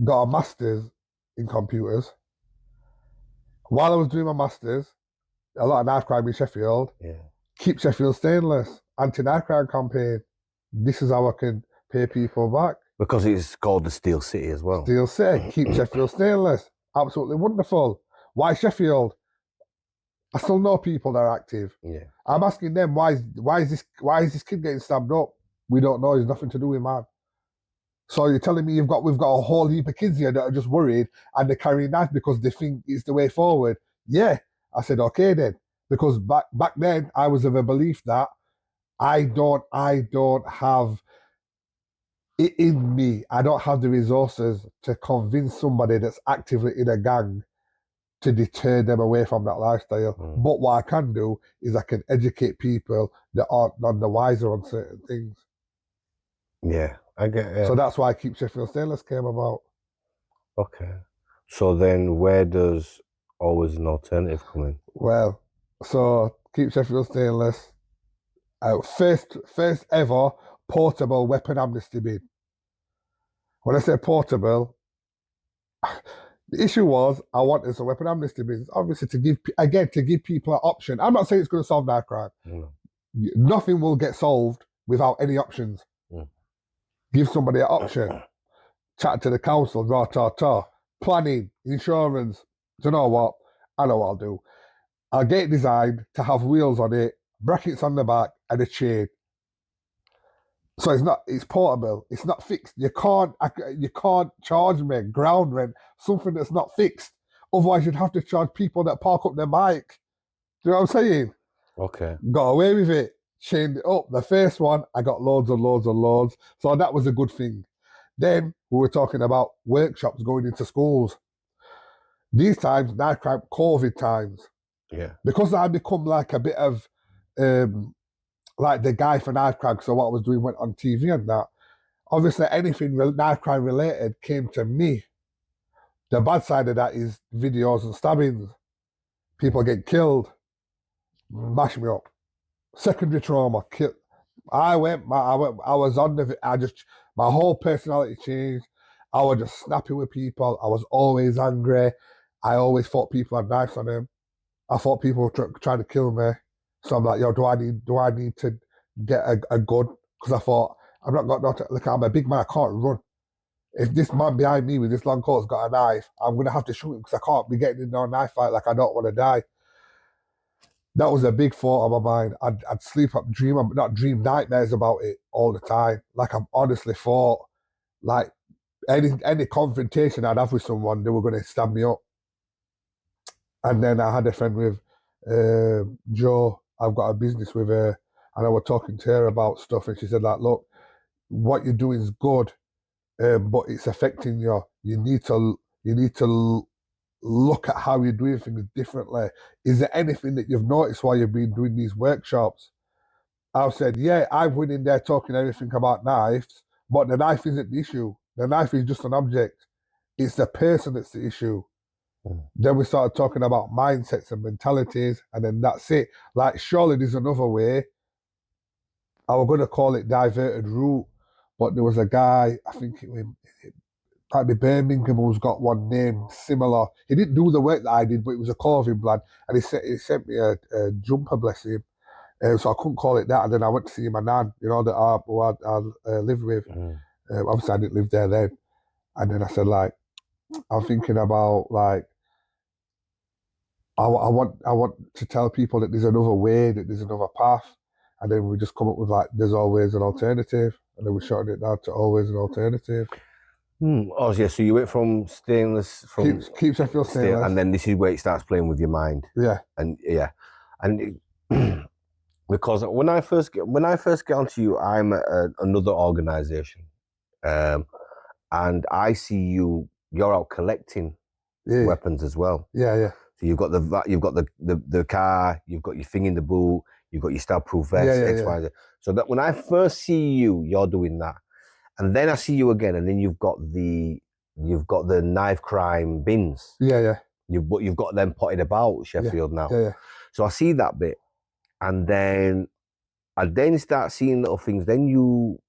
got a master's in computers. While I was doing my master's, a lot of knife crime in Sheffield. Yeah. Keep Sheffield stainless. Anti-knife crime campaign. This is how I can pay people back. Because it's called the Steel City as well. Steel City, keep Sheffield stainless. Absolutely wonderful. Why Sheffield? I still know people that are active. Yeah. I'm asking them why is this kid getting stabbed up? We don't know. It's nothing to do with man. So you're telling me we've got a whole heap of kids here that are just worried and they're carrying knives because they think it's the way forward. Yeah, I said okay then, because back then I was of a belief that I don't have it in me. I don't have the resources to convince somebody that's actively in a gang to deter them away from that lifestyle. But what I can do is I can educate people that aren't none the wiser on certain things. Yeah, I get it. So that's why Keep Sheffield Stainless came about. Okay. So then where does Always an Alternative come in? Well, so Keep Sheffield Stainless, first ever portable weapon amnesty bid. When I say portable, the issue was I wanted some weapon amnesty bids, obviously to give people an option. I'm not saying it's going to solve knife crime. No. Nothing will get solved without any options. Give somebody an option. Chat to the council, planning, insurance. Do you know what? I know what I'll do. I'll get it designed to have wheels on it, brackets on the back, and a chain. So it's portable. It's not fixed. You can't charge me ground rent something that's not fixed. Otherwise, you'd have to charge people that park up their bike. Do you know what I'm saying? Okay. Got away with it. Chained it up. The first one, I got loads and loads and loads. So that was a good thing. Then we were talking about workshops going into schools. These times, knife crime, COVID times. Yeah. Because I become like a bit of like the guy for knife crime, so what I was doing went on TV and that. Obviously, anything knife crime related came to me. The bad side of that is videos and stabbings. People get killed, mash me up. Secondary trauma, kill. I was on the. My whole personality changed. I was just snappy with people. I was always angry. I always thought people had knives on them. I thought people were trying to kill me. So I'm like, yo, do I need to get a gun? Because I thought I'm not got no. Look, I'm a big man. I can't run. If this man behind me with this long coat's got a knife, I'm gonna have to shoot him because I can't be getting in no knife fight. Like I don't want to die. That was a big thought on my mind. I'd sleep up, not dream nightmares about it all the time. Like I'm honestly thought, like any confrontation I'd have with someone, they were going to stab me up. And then I had a friend with Joe. I've got a business with her, and I was talking to her about stuff, and she said, like, look, what you're doing is good, but it's affecting you. You need to look at how you're doing things differently. Is there anything that you've noticed while you've been doing these workshops? I've said, yeah, I've been in there talking everything about knives, but the knife isn't the issue. The knife is just an object. It's the person that's the issue. Then we started talking about mindsets and mentalities, and then that's it. Like, surely there's another way. I was going to call it diverted route, but there was a guy, I think it might be Birmingham, who's got one name similar. He didn't do the work that I did, but it was a clothing brand, and he sent me a jumper, bless him. So I couldn't call it that. And then I went to see my nan, that I lived with. Obviously, I didn't live there then. And then I said, like, I'm thinking about, like, I want to tell people that there's another way, that there's another path. And then we just come up with, like, there's always an alternative. And then we shortened it down to always an alternative. Oh, yeah. So you went from stainless, Keep Sheffield stainless. And then this is where it starts playing with your mind. Yeah. And because when I first get onto you, I'm at another organization, and I see you're out collecting weapons as well. Yeah. So you've got the car, you've got your thing in the boot, you've got your stab-proof vest, X, Y, Z. So that when I first see you, you're doing that, and then I see you again, and then you've got the knife crime bins. Yeah. You've got them potted about Sheffield now. Yeah. So I see that bit. And then I start seeing little things. Then you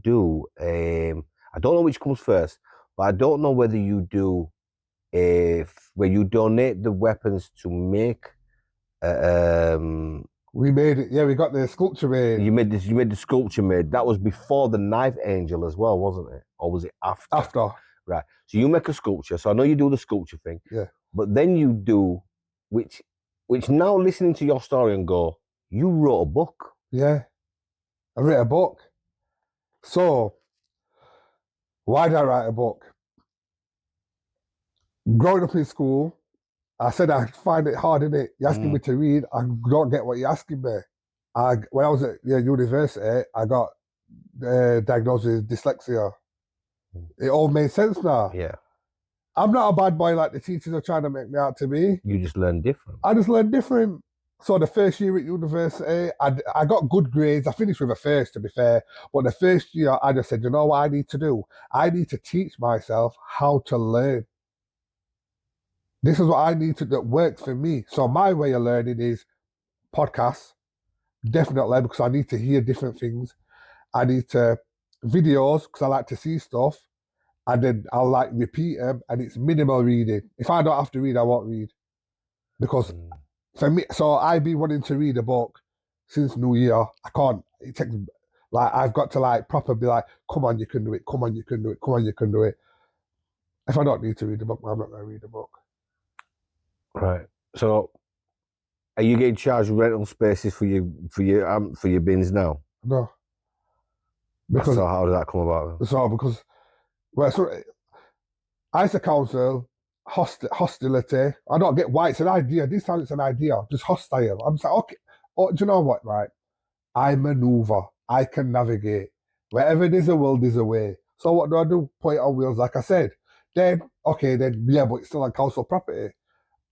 do. I don't know which comes first, but I don't know whether you do where you donate the weapons to make We made it. Yeah, we got the sculpture made. You made this. You made the sculpture made. That was before the knife angel as well, wasn't it? Or was it after? After. Right. So you make a sculpture. So I know you do the sculpture thing. Yeah. But then you do, which now listening to your story and go, you wrote a book. Yeah. I wrote a book. So, why did I write a book? Growing up in school, I said I find it hard, innit? You're asking me to read, I don't get what you're asking me. When I was at university, I got diagnosed with dyslexia. It all made sense now. Yeah. I'm not a bad boy like the teachers are trying to make me out to be. You just learn different. I just learned different. So the first year at university, I got good grades. I finished with a first, to be fair. But the first year, I just said, you know what I need to do? I need to teach myself how to learn. This is what I need to that worked for me. So my way of learning is podcasts, definitely, because I need to hear different things. I need to videos because I like to see stuff, and then I'll like repeat them, and it's minimal reading. If I don't have to read, I won't read. Because for me, so I've been wanting to read a book since New Year. I can't. It takes like I've got to like proper be like, come on, you can do it. Come on, you can do it. Come on, you can do it. If I don't need to read a book, I'm not going to read a book. Right. So, are you getting charged rental spaces for your bins now? No. Because so how did that come about? So because well, so as a council, hostility. I don't get why it's an idea. This time it's an idea. Just hostile. I'm just like, okay. Oh, do you know what? Right. I maneuver. I can navigate. Wherever there's a will, there's a way. So what do? Put it on wheels, like I said. Then yeah, but it's still on council property.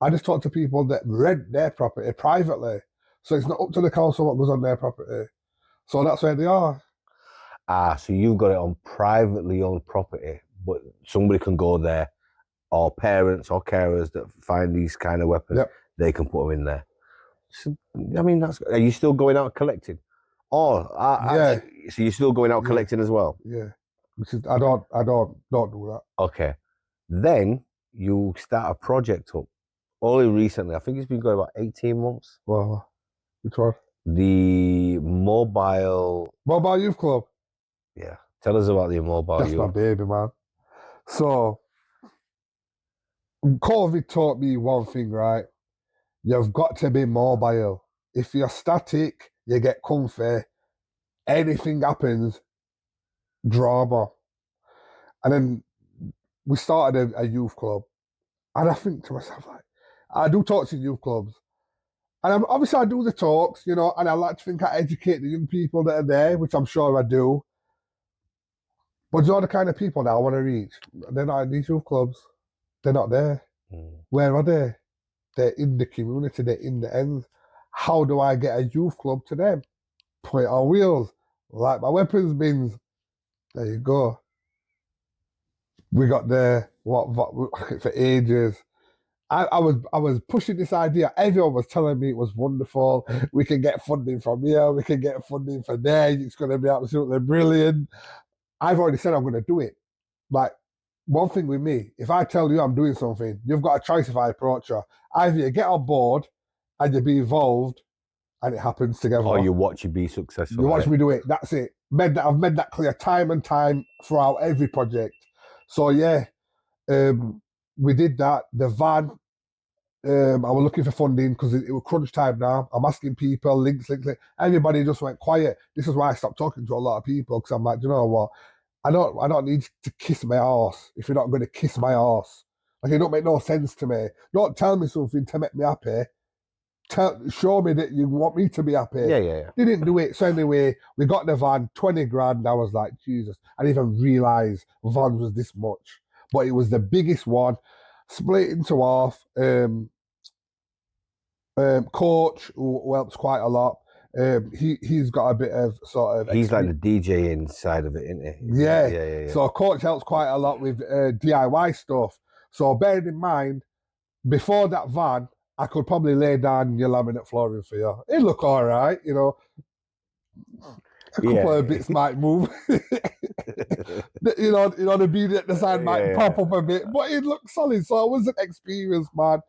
I just talk to people that rent their property privately. So it's not up to the council what goes on their property. So that's where they are. So you've got it on privately owned property, but somebody can go there, or parents or carers that find these kind of weapons, they can put them in there. So, I mean, are you still going out collecting? Oh, yeah. So you're still going out collecting as well? Yeah. Which is, I don't do that. Okay. Then you start a project up. Only recently, I think it's been going about 18 months. Well, which one? The Mobile Youth Club. Yeah. Tell us about the Mobile That's Youth. my baby, man. So, COVID taught me one thing, right? You've got to be mobile. If you're static, you get comfy. Anything happens, drama. And then we started a youth club. And I think to myself, like, I do talks in youth clubs. And obviously I do the talks, and I like to think I educate the young people that are there, which I'm sure I do. But you're the kind of people that I want to reach. They're not in these youth clubs. They're not there. Where are they? They're in the community. They're in the ends. How do I get a youth club to them? Put it on wheels. Like my weapons bins. There you go. We got there for ages. I was pushing this idea. Everyone was telling me it was wonderful. We can get funding from here. We can get funding from there. It's going to be absolutely brilliant. I've already said I'm going to do it. Like, one thing with me, if I tell you I'm doing something, you've got a choice if I approach you. Either you get on board and you be involved and it happens together. Or you watch you be successful. You watch me do it. That's it. I've made that clear time and time throughout every project. So yeah, we did that. The van, I was looking for funding because it was crunch time now. I'm asking people, links. Everybody just went quiet. This is why I stopped talking to a lot of people because I'm like, you know what? I don't need to kiss my arse if you're not going to kiss my arse. Like, it don't make no sense to me. Don't tell me something to make me happy. Show me that you want me to be happy. Yeah. They didn't do it. So anyway, we got the van, 20 grand. I was like, Jesus. I didn't even realise van was this much. But it was the biggest one. Split into half. Coach, who helps quite a lot. He's got a bit of sort of. He's like the DJ inside of it, isn't he? Yeah. So Coach helps quite a lot with DIY stuff. So bearing in mind, before that van, I could probably lay down your laminate flooring for you. It'd look all right, A couple of bits might move. The bead at the side might pop up a bit, but it looked solid. So I was an experienced man.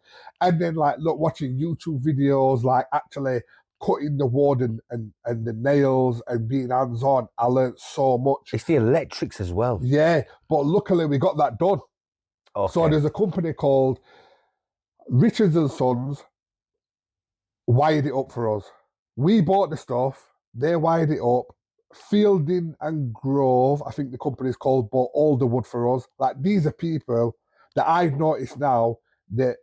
And then watching YouTube videos, actually cutting the wood and the nails and being hands-on, I learned so much. It's the electrics as well. Yeah, but luckily we got that done. Okay. So there's a company called Richards and Sons wired it up for us. We bought the stuff, they wired it up. Fielding and Grove, I think the company's called, bought all the wood for us. Like, these are people that I've noticed now that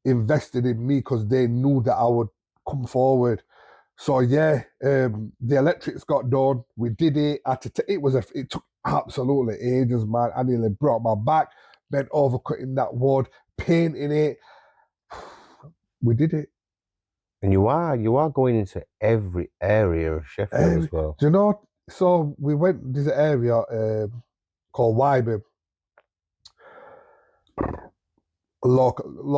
invested in me because they knew that I would come forward. So yeah, the electrics got done. We did it. It took absolutely ages, man. I nearly broke my back, bent over cutting that wood, painting it. We did it. And you are going into every area of Sheffield as well. Do you know? So we went. There's an area called Wyburn, low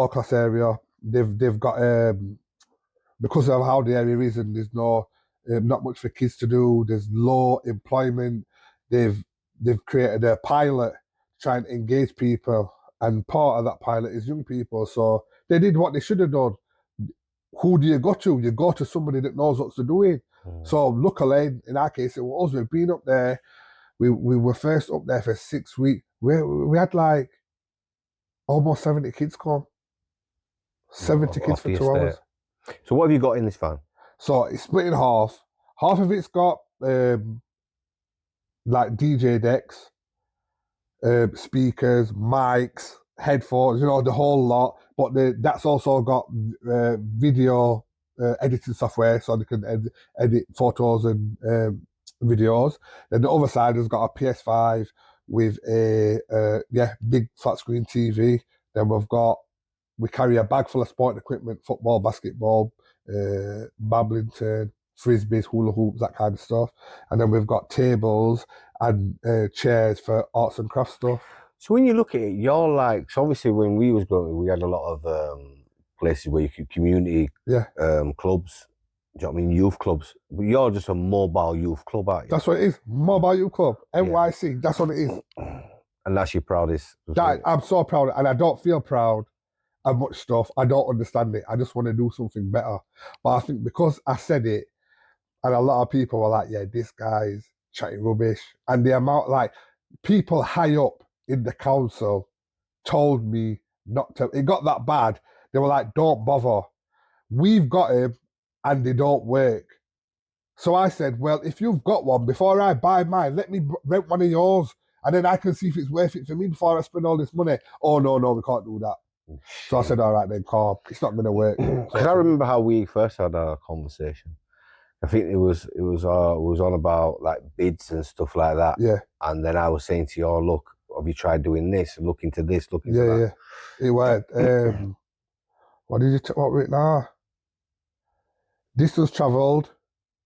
class area. They've got because of how the area is, and there's not much for kids to do. There's low employment. They've created a pilot trying to engage people, and part of that pilot is young people. So they did what they should have done. Who do you go to? You go to somebody that knows what they're doing. So luckily, in our case, it was us. We've been up there. We were first up there for 6 weeks. We had like almost 70 kids come. 70 kids for 2 hours. So what have you got in this van? So it's split in half. Half of it's got like DJ decks, speakers, mics, headphones, the whole lot. But that's also got video editing software, so they can edit photos and videos. Then the other side has got a PS5 with a big flat screen TV. Then we carry a bag full of sport equipment, football, basketball, badminton, frisbees, hula hoops, that kind of stuff. And then we've got tables and chairs for arts and crafts stuff. So when you look at it, you're like, so obviously when we was growing, we had a lot of places where you could community clubs. Do you know what I mean? Youth clubs. But you're just a mobile youth club, aren't you? That's what it is. Mobile youth club. NYC. That's what it is. And that's your proudest. I'm so proud. And I don't feel proud of much stuff. I don't understand it. I just want to do something better. But I think because I said it, and a lot of people were like, yeah, this guy's chatting rubbish. And the amount, like, people high up in the council told me not to. It got that bad. They were like, don't bother. We've got him and they don't work. So I said, well, if you've got one, before I buy mine, let me rent one of yours. And then I can see if it's worth it for me before I spend all this money. Oh, no, we can't do that. So I said, all right then, Carl, it's not going to work. Because I remember how we first had our conversation. I think it was on about like bids and stuff like that. Yeah. And then I was saying to you, oh, look, have you tried doing this? Look into this, look into that. Yeah. It was. What were it now? Distance travelled.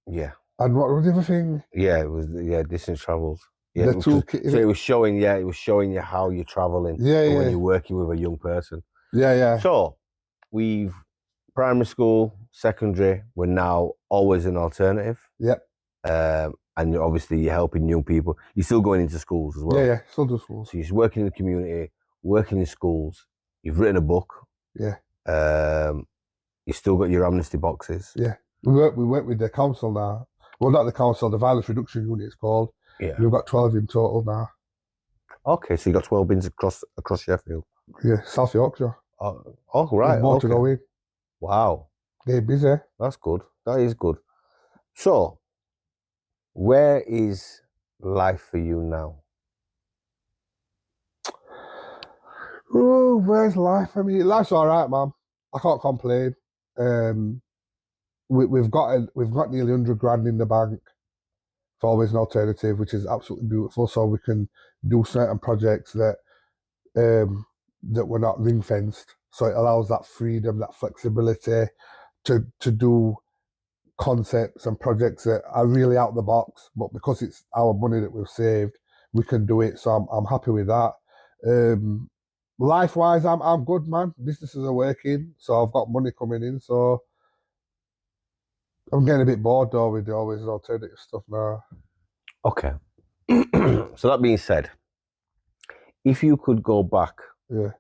Yeah. And what was the other thing? Yeah, it was distance travelled. Yeah, the toolkit. So it was showing you how you're travelling. When you're working with a young person. Yeah. So we've primary school, secondary, we're now always an alternative. Yep. And obviously you're helping young people. You're still going into schools as well. Yeah, still do schools. So you're working in the community, working in schools. You've written a book. Yeah. You still got your amnesty boxes. Yeah. We work with the council now. Well, not the council, the violence reduction unit it's called. Yeah. We've got 12 in total now. Okay, so you got 12 bins across Sheffield. Yeah, South Yorkshire. Oh right. There's more to go in. Wow. They're busy. That's good. That is good. So, where is life for you now? Oh, where's life? I mean, life's all right, man. I can't complain. We've got nearly 100 grand in the bank for always an alternative, which is absolutely beautiful. So we can do certain projects that we're not ring fenced. So it allows that freedom, that flexibility to do concepts and projects that are really out the box. But because it's our money that we've saved, we can do it. So I'm happy with that. Life wise, I'm good, man. Businesses are working, so I've got money coming in. So I'm getting a bit bored though with always alternative stuff now. Okay. So that being said, if you could go back Yeah.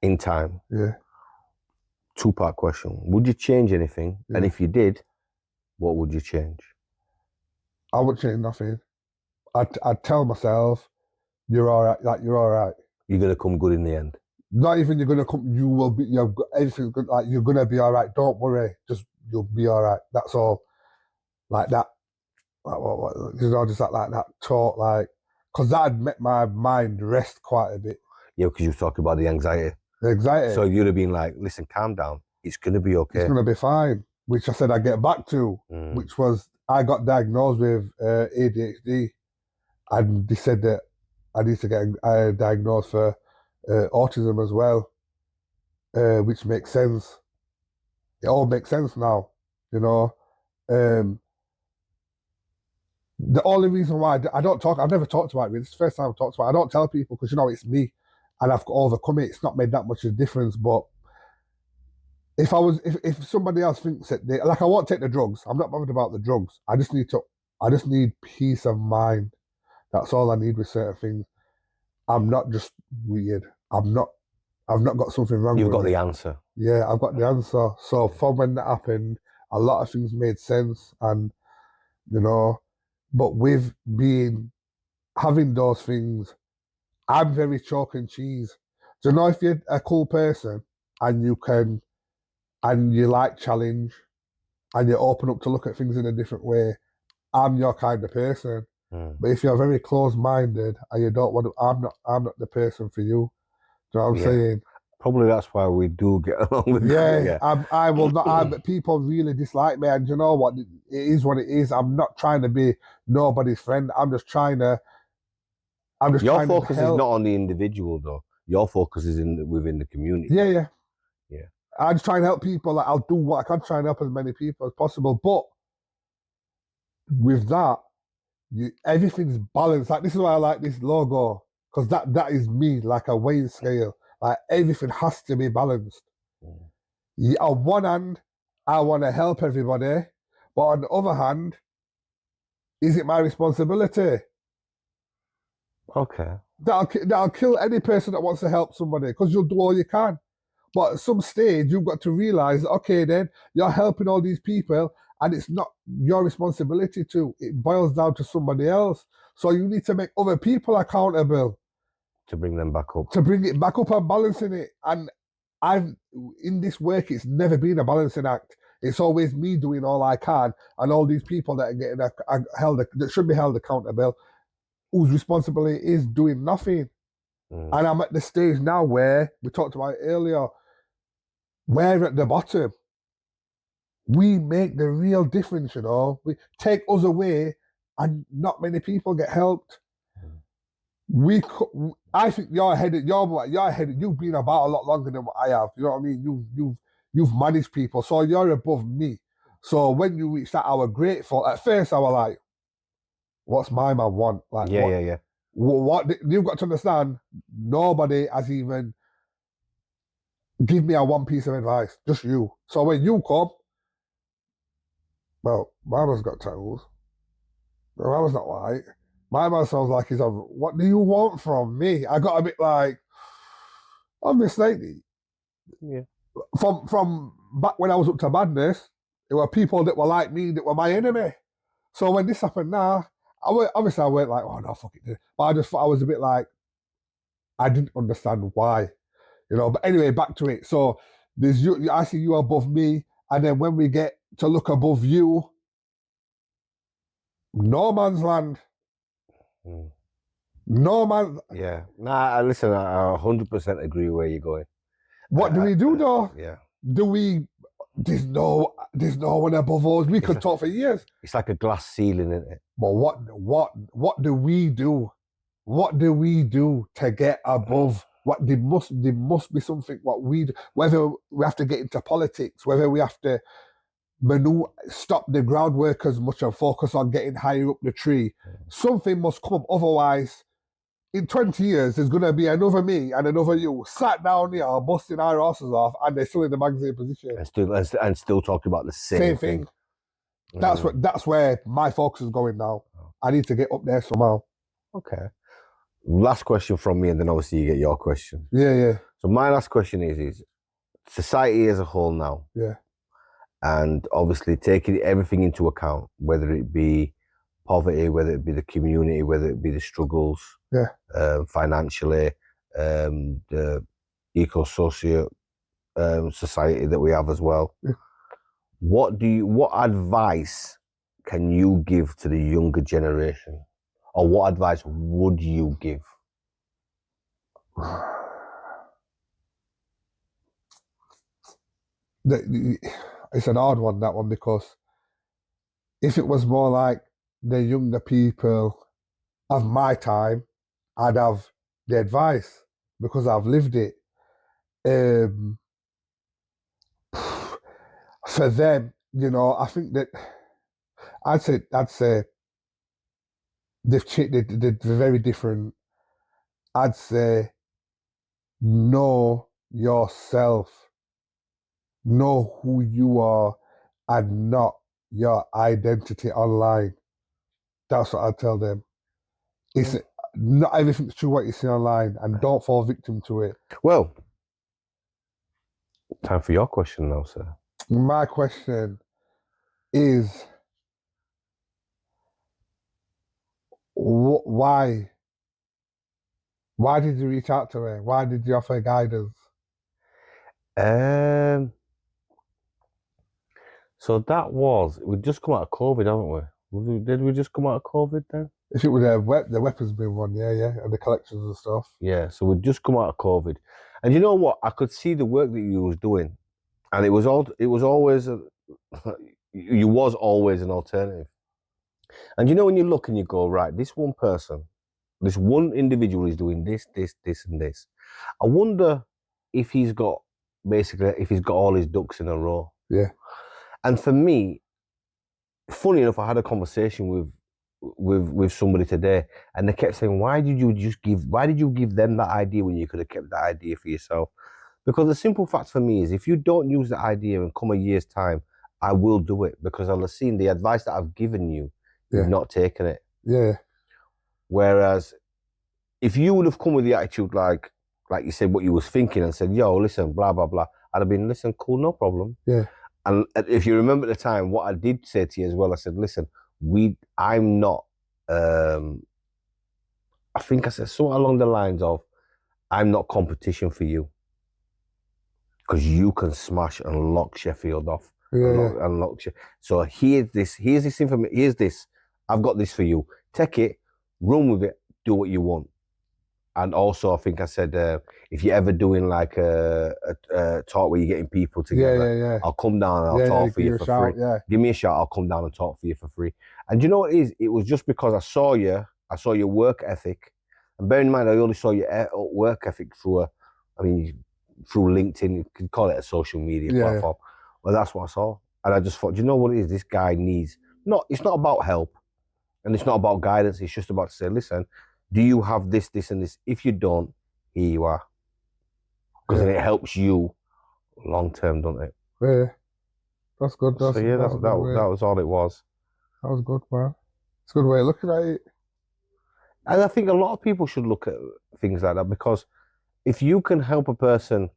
in time Yeah. two-part question. Would you change anything? Yeah. And if you did, what would you change? I wouldn't change nothing. I'd tell myself, you're all right. Like, you're all right. You're gonna come good in the end. Not even you're gonna come. You will be. You've got everything's good. Like, you're gonna be all right. Don't worry. Just you'll be all right. That's all. Like that. Like what you know, just like that talk. Like, because that had met my mind rest quite a bit. Yeah, because you were talking about the anxiety. The anxiety. So you'd have been like, listen, calm down. It's gonna be okay. It's gonna be fine. Which I said I'd get back to. Which was I got diagnosed with ADHD, and they said that I need to get diagnosed for autism as well, which makes sense. It all makes sense now, you know. The only reason why I don't talk, I've never talked about it. It's the first time I've talked about it. I don't tell people because, you know, it's me and I've overcome it. It's not made that much of a difference. But if somebody else thinks that I won't take the drugs. I'm not bothered about the drugs. I just need peace of mind. That's all I need with certain things. I'm not just weird. I've not got something wrong with me. You've got the answer. Yeah, I've got the answer. So from when that happened, a lot of things made sense, and you know, but with having those things, I'm very chalk and cheese. Do you know, if you're a cool person and you like challenge and you're open up to look at things in a different way, I'm your kind of person. But if you're very close-minded and you don't want to, I'm not the person for you. Do you know what I'm saying? Probably that's why we do get along with I will not. People really dislike me, and you know what? It is what it is. I'm not trying to be nobody's friend. I'm just trying to. Your focus is not on the individual, though. Your focus is within the community. Yeah. I just try and help people. Like, I'll do what I can, try and help as many people as possible. But with that, everything's balanced. Like, this is why I like this logo, because that is me, like a weighing scale. Like, everything has to be balanced. On one hand, I want to help everybody, but on the other hand, is it my responsibility? Okay. That'll kill any person that wants to help somebody, because you'll do all you can. But at some stage, you've got to realize, okay, then you're helping all these people, and it's not your responsibility to. It boils down to somebody else. So you need to make other people accountable. To bring them back up. To bring it back up and balancing it. And in this work, it's never been a balancing act. It's always me doing all I can, and all these people that are getting that should be held accountable, whose responsibility is doing nothing. And I'm at the stage now where we talked about it earlier. We're at the bottom. We make the real difference, you know. We take us away, and not many people get helped. I think you're headed. You've been about a lot longer than what I have. You know what I mean? You've managed people, so you're above me. So when you reached that, I was grateful. At first, I was like, "What's my man want?" Like, yeah. What you've got to understand? Nobody has even give me one piece of advice. Just you. So when you come, well, my man's got tattoos. My man's not white. My man sounds like he's on. What do you want from me? I got a bit like, obviously, yeah. From back when I was up to badness, there were people that were like me that were my enemy. So when this happened now, I went like, oh no, fuck it. But I just thought I was a bit like, I didn't understand why, you know. But anyway, back to it. So there's you. I see you above me, and then when we get to look above you, no man's land. No man. Yeah. Nah, listen, I 100% agree where you're going. What do we do though? Yeah. Do we? There's no one above us. We could talk for years. It's like a glass ceiling, isn't it? But what do we do? What do we do to get above? What there must be something. What we do, whether we have to get into politics, whether we have to stop the groundwork as much and focus on getting higher up the tree. Something must come. Otherwise, in 20 years, there's going to be another me and another you sat down here busting our asses off, and they're still in the magazine position and still talking about the same thing. That's where my focus is going now. I need to get up there somehow. Okay. Last question from me, and then obviously you get your question. Yeah. So my last question is society as a whole now, Yeah. and obviously taking everything into account, whether it be poverty, whether it be the community, whether it be the struggles, Yeah. financially, the eco-socio society that we have as well. Yeah. What advice can you give to the younger generation, or what advice would you give? It's an hard one, that one, because if it was more like the younger people of my time, I'd have the advice because I've lived it. For them, I think that I'd say they're very different. I'd say know yourself, know who you are, and not your identity online. That's what I'd tell them. It's not everything's true what you see online, and don't fall victim to it. Well, time for your question now, sir. My question is, why? Why did you reach out to me? Why did you offer guidance? Um, so that was we just come out of COVID, haven't we? Did we just come out of COVID then? If it were the weapons being one, yeah, and the collections and stuff. Yeah, so we'd just come out of COVID, and you know what? I could see the work that you was doing, and it was always you was always an alternative. And you know when you look and you go, right, this one person, this one individual is doing this, and this. I wonder if he's got all his ducks in a row. Yeah. And for me, funny enough, I had a conversation with somebody today, and they kept saying, why did you give them that idea when you could have kept that idea for yourself? Because the simple fact for me is, if you don't use the idea and come a year's time, I will do it, because I'll have seen the advice that I've given you, you've not taken it. Yeah. Whereas if you would have come with the attitude like you said, what you was thinking, and said, yo, listen, blah, blah, blah, I'd have been, listen, cool, no problem. Yeah. And if you remember at the time, what I did say to you as well, I said, listen, I'm not, I think I said something along the lines of, I'm not competition for you. Because you can smash and lock Sheffield off. So here's this information, here's this, I've got this for you. Take it, run with it, do what you want. And also, I think I said, if you're ever doing like a talk where you're getting people together, I'll come down and I'll talk for you for free. Yeah. Give me a shout, I'll come down and talk for you for free. And you know what it is? It was just because I saw your work ethic. And bear in mind, I only saw your work ethic through LinkedIn. You could call it a social media platform. Well, that's what I saw. And I just thought, do you know what it is? This guy needs, it's not about help, and it's not about guidance. It's just about to say, listen, do you have this, this, and this? If you don't, here you are. Because then it helps you long term, doesn't it? Yeah. That's good. That was all it was. That was good, man. It's a good way of looking at it. And I think a lot of people should look at things like that, because if you can help a person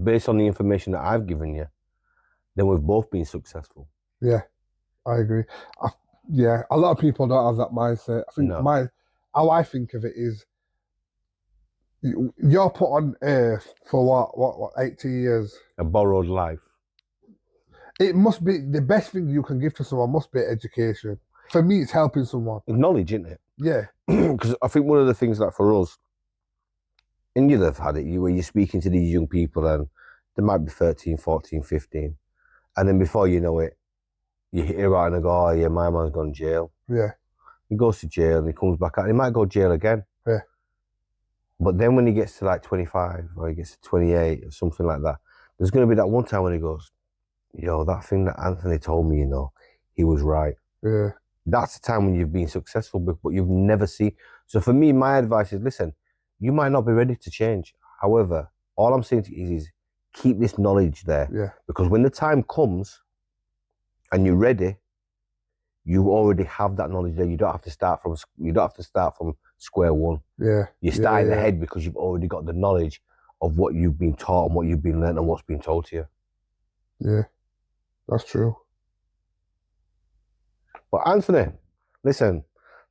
based on the information that I've given you, then we've both been successful. Yeah, I agree. A lot of people don't have that mindset. I think how I think of it is, you're put on earth for what 80 years? A borrowed life. It must be the best thing you can give to someone must be education. For me, it's helping someone. Knowledge, isn't it? Yeah. Because I think one of the things that for us, and you'll have had it, where you're speaking to these young people and they might be 13, 14, 15. And then before you know it, you hear out and they go, oh yeah, my man's gone to jail. Yeah. He goes to jail and he comes back out and he might go to jail again. Yeah. But then when he gets to like 25 or he gets to 28 or something like that, there's going to be that one time when he goes, yo, that thing that Anthony told me, he was right. Yeah. That's the time when you've been successful, but you've never seen. So for me, my advice is, listen, you might not be ready to change. However, all I'm saying to you is keep this knowledge there. Yeah. Because when the time comes and you're ready, you already have that knowledge there. You don't have to start from square one. Yeah. You're starting ahead because you've already got the knowledge of what you've been taught and what you've been learned and what's been told to you. Yeah, that's true. But Anthony, listen,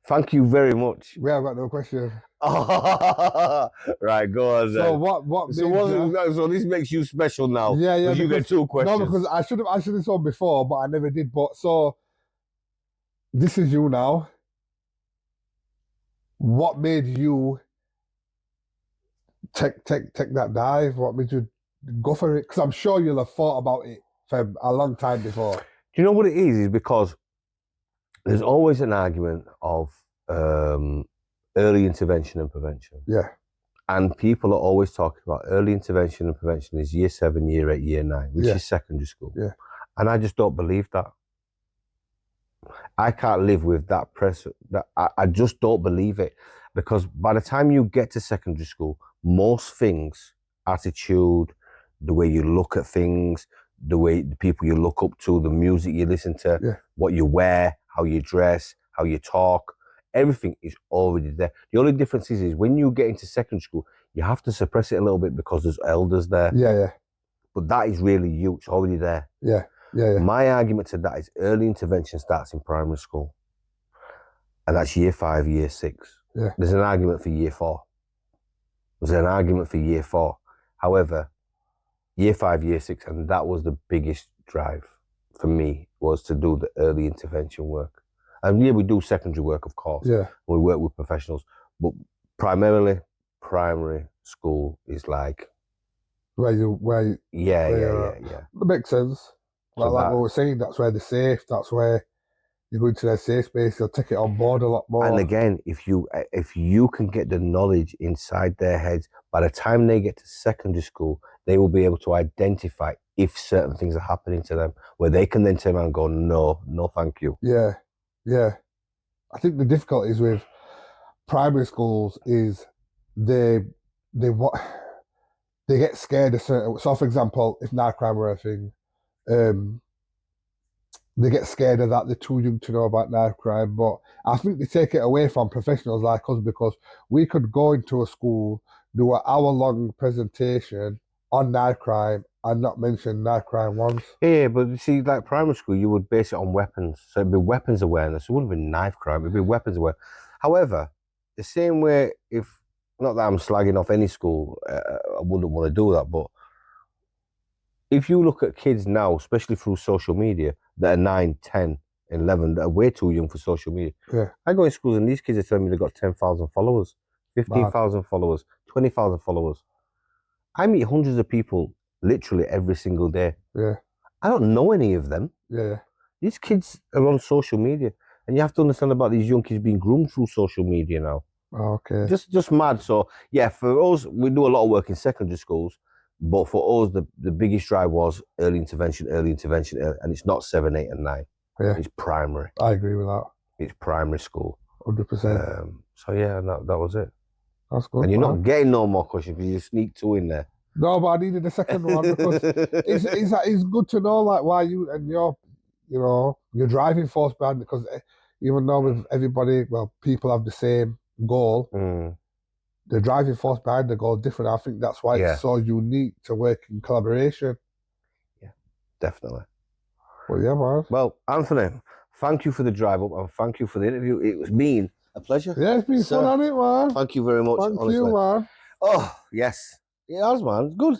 thank you very much. We have got no question. Right, go on So then. what made you... So this makes you special now. Yeah, because you get two questions. No, because I should have answered this one before, but I never did. But so this is you now. What made you take that dive? What made you go for it? Because I'm sure you'll have thought about it for a long time before. Do you know what it is? Is because there's always an argument of early intervention and prevention. Yeah. And people are always talking about early intervention and prevention is year 7, year 8, year 9, which is secondary school. Yeah. And I just don't believe that. I can't live with that press. I just don't believe it. Because by the time you get to secondary school, most things, attitude, the way you look at things, the people you look up to, the music you listen to, what you wear, how you dress, how you talk, everything is already there. The only difference is when you get into secondary school, you have to suppress it a little bit because there's elders there. Yeah. But that is really you. It's already there. Yeah. My argument to that is early intervention starts in primary school. And that's year 5, year 6. Yeah. There's an argument for year 4. There's an argument for year 4. However, year 5, year 6, and that was the biggest drive for me, was to do the early intervention work. And yeah, we do secondary work, of course. Yeah. We work with professionals, but primarily primary school is like yeah. That makes sense. Well, like what we're saying, that's where they're safe. That's where you go into their safe space. They'll take it on board a lot more. And again, if you can get the knowledge inside their heads, by the time they get to secondary school, they will be able to identify if certain things are happening to them, where they can then turn around and go, no, thank you. Yeah. I think the difficulties with primary schools is they get scared of certain. So, for example, if knife crime were a thing, they get scared of that. They're too young to know about knife crime. But I think they take it away from professionals like us, because we could go into a school, do an hour-long presentation on knife crime and not mention knife crime once. Yeah, but you see, like primary school, you would base it on weapons. So it'd be weapons awareness. It wouldn't be knife crime. It'd be weapons awareness. However, the same way, not that I'm slagging off any school, I wouldn't want to do that, but if you look at kids now, especially through social media, that are 9, 10, 11, that are way too young for social media. Yeah. I go in schools and these kids are telling me they've got 10,000 followers, 15,000 followers, 20,000 followers. I meet hundreds of people literally every single day. Yeah. I don't know any of them. Yeah. These kids are on social media, and you have to understand about these young kids being groomed through social media now. Okay. Just mad. So yeah, for us, we do a lot of work in secondary schools, but for us, the biggest drive was early intervention, and it's not 7, 8, and 9. Yeah. It's primary. I agree with that. It's primary school. 100%. So yeah, and that was it. That's good. And you're not getting no more questions because you sneak 2 in there. No, but I needed the second one because it's good to know like why you and your driving force behind it, because even though with everybody, well, people have the same goal, the driving force behind the goal is different. I think that's why it's so unique to work in collaboration. Yeah, definitely. Well, yeah, man. Well, Anthony, thank you for the drive up and thank you for the interview. It was been a pleasure. Yeah, it's been fun, hasn't it, man? Thank you very much. Thank honestly. you, man. Oh, yes. It has, man. It's good.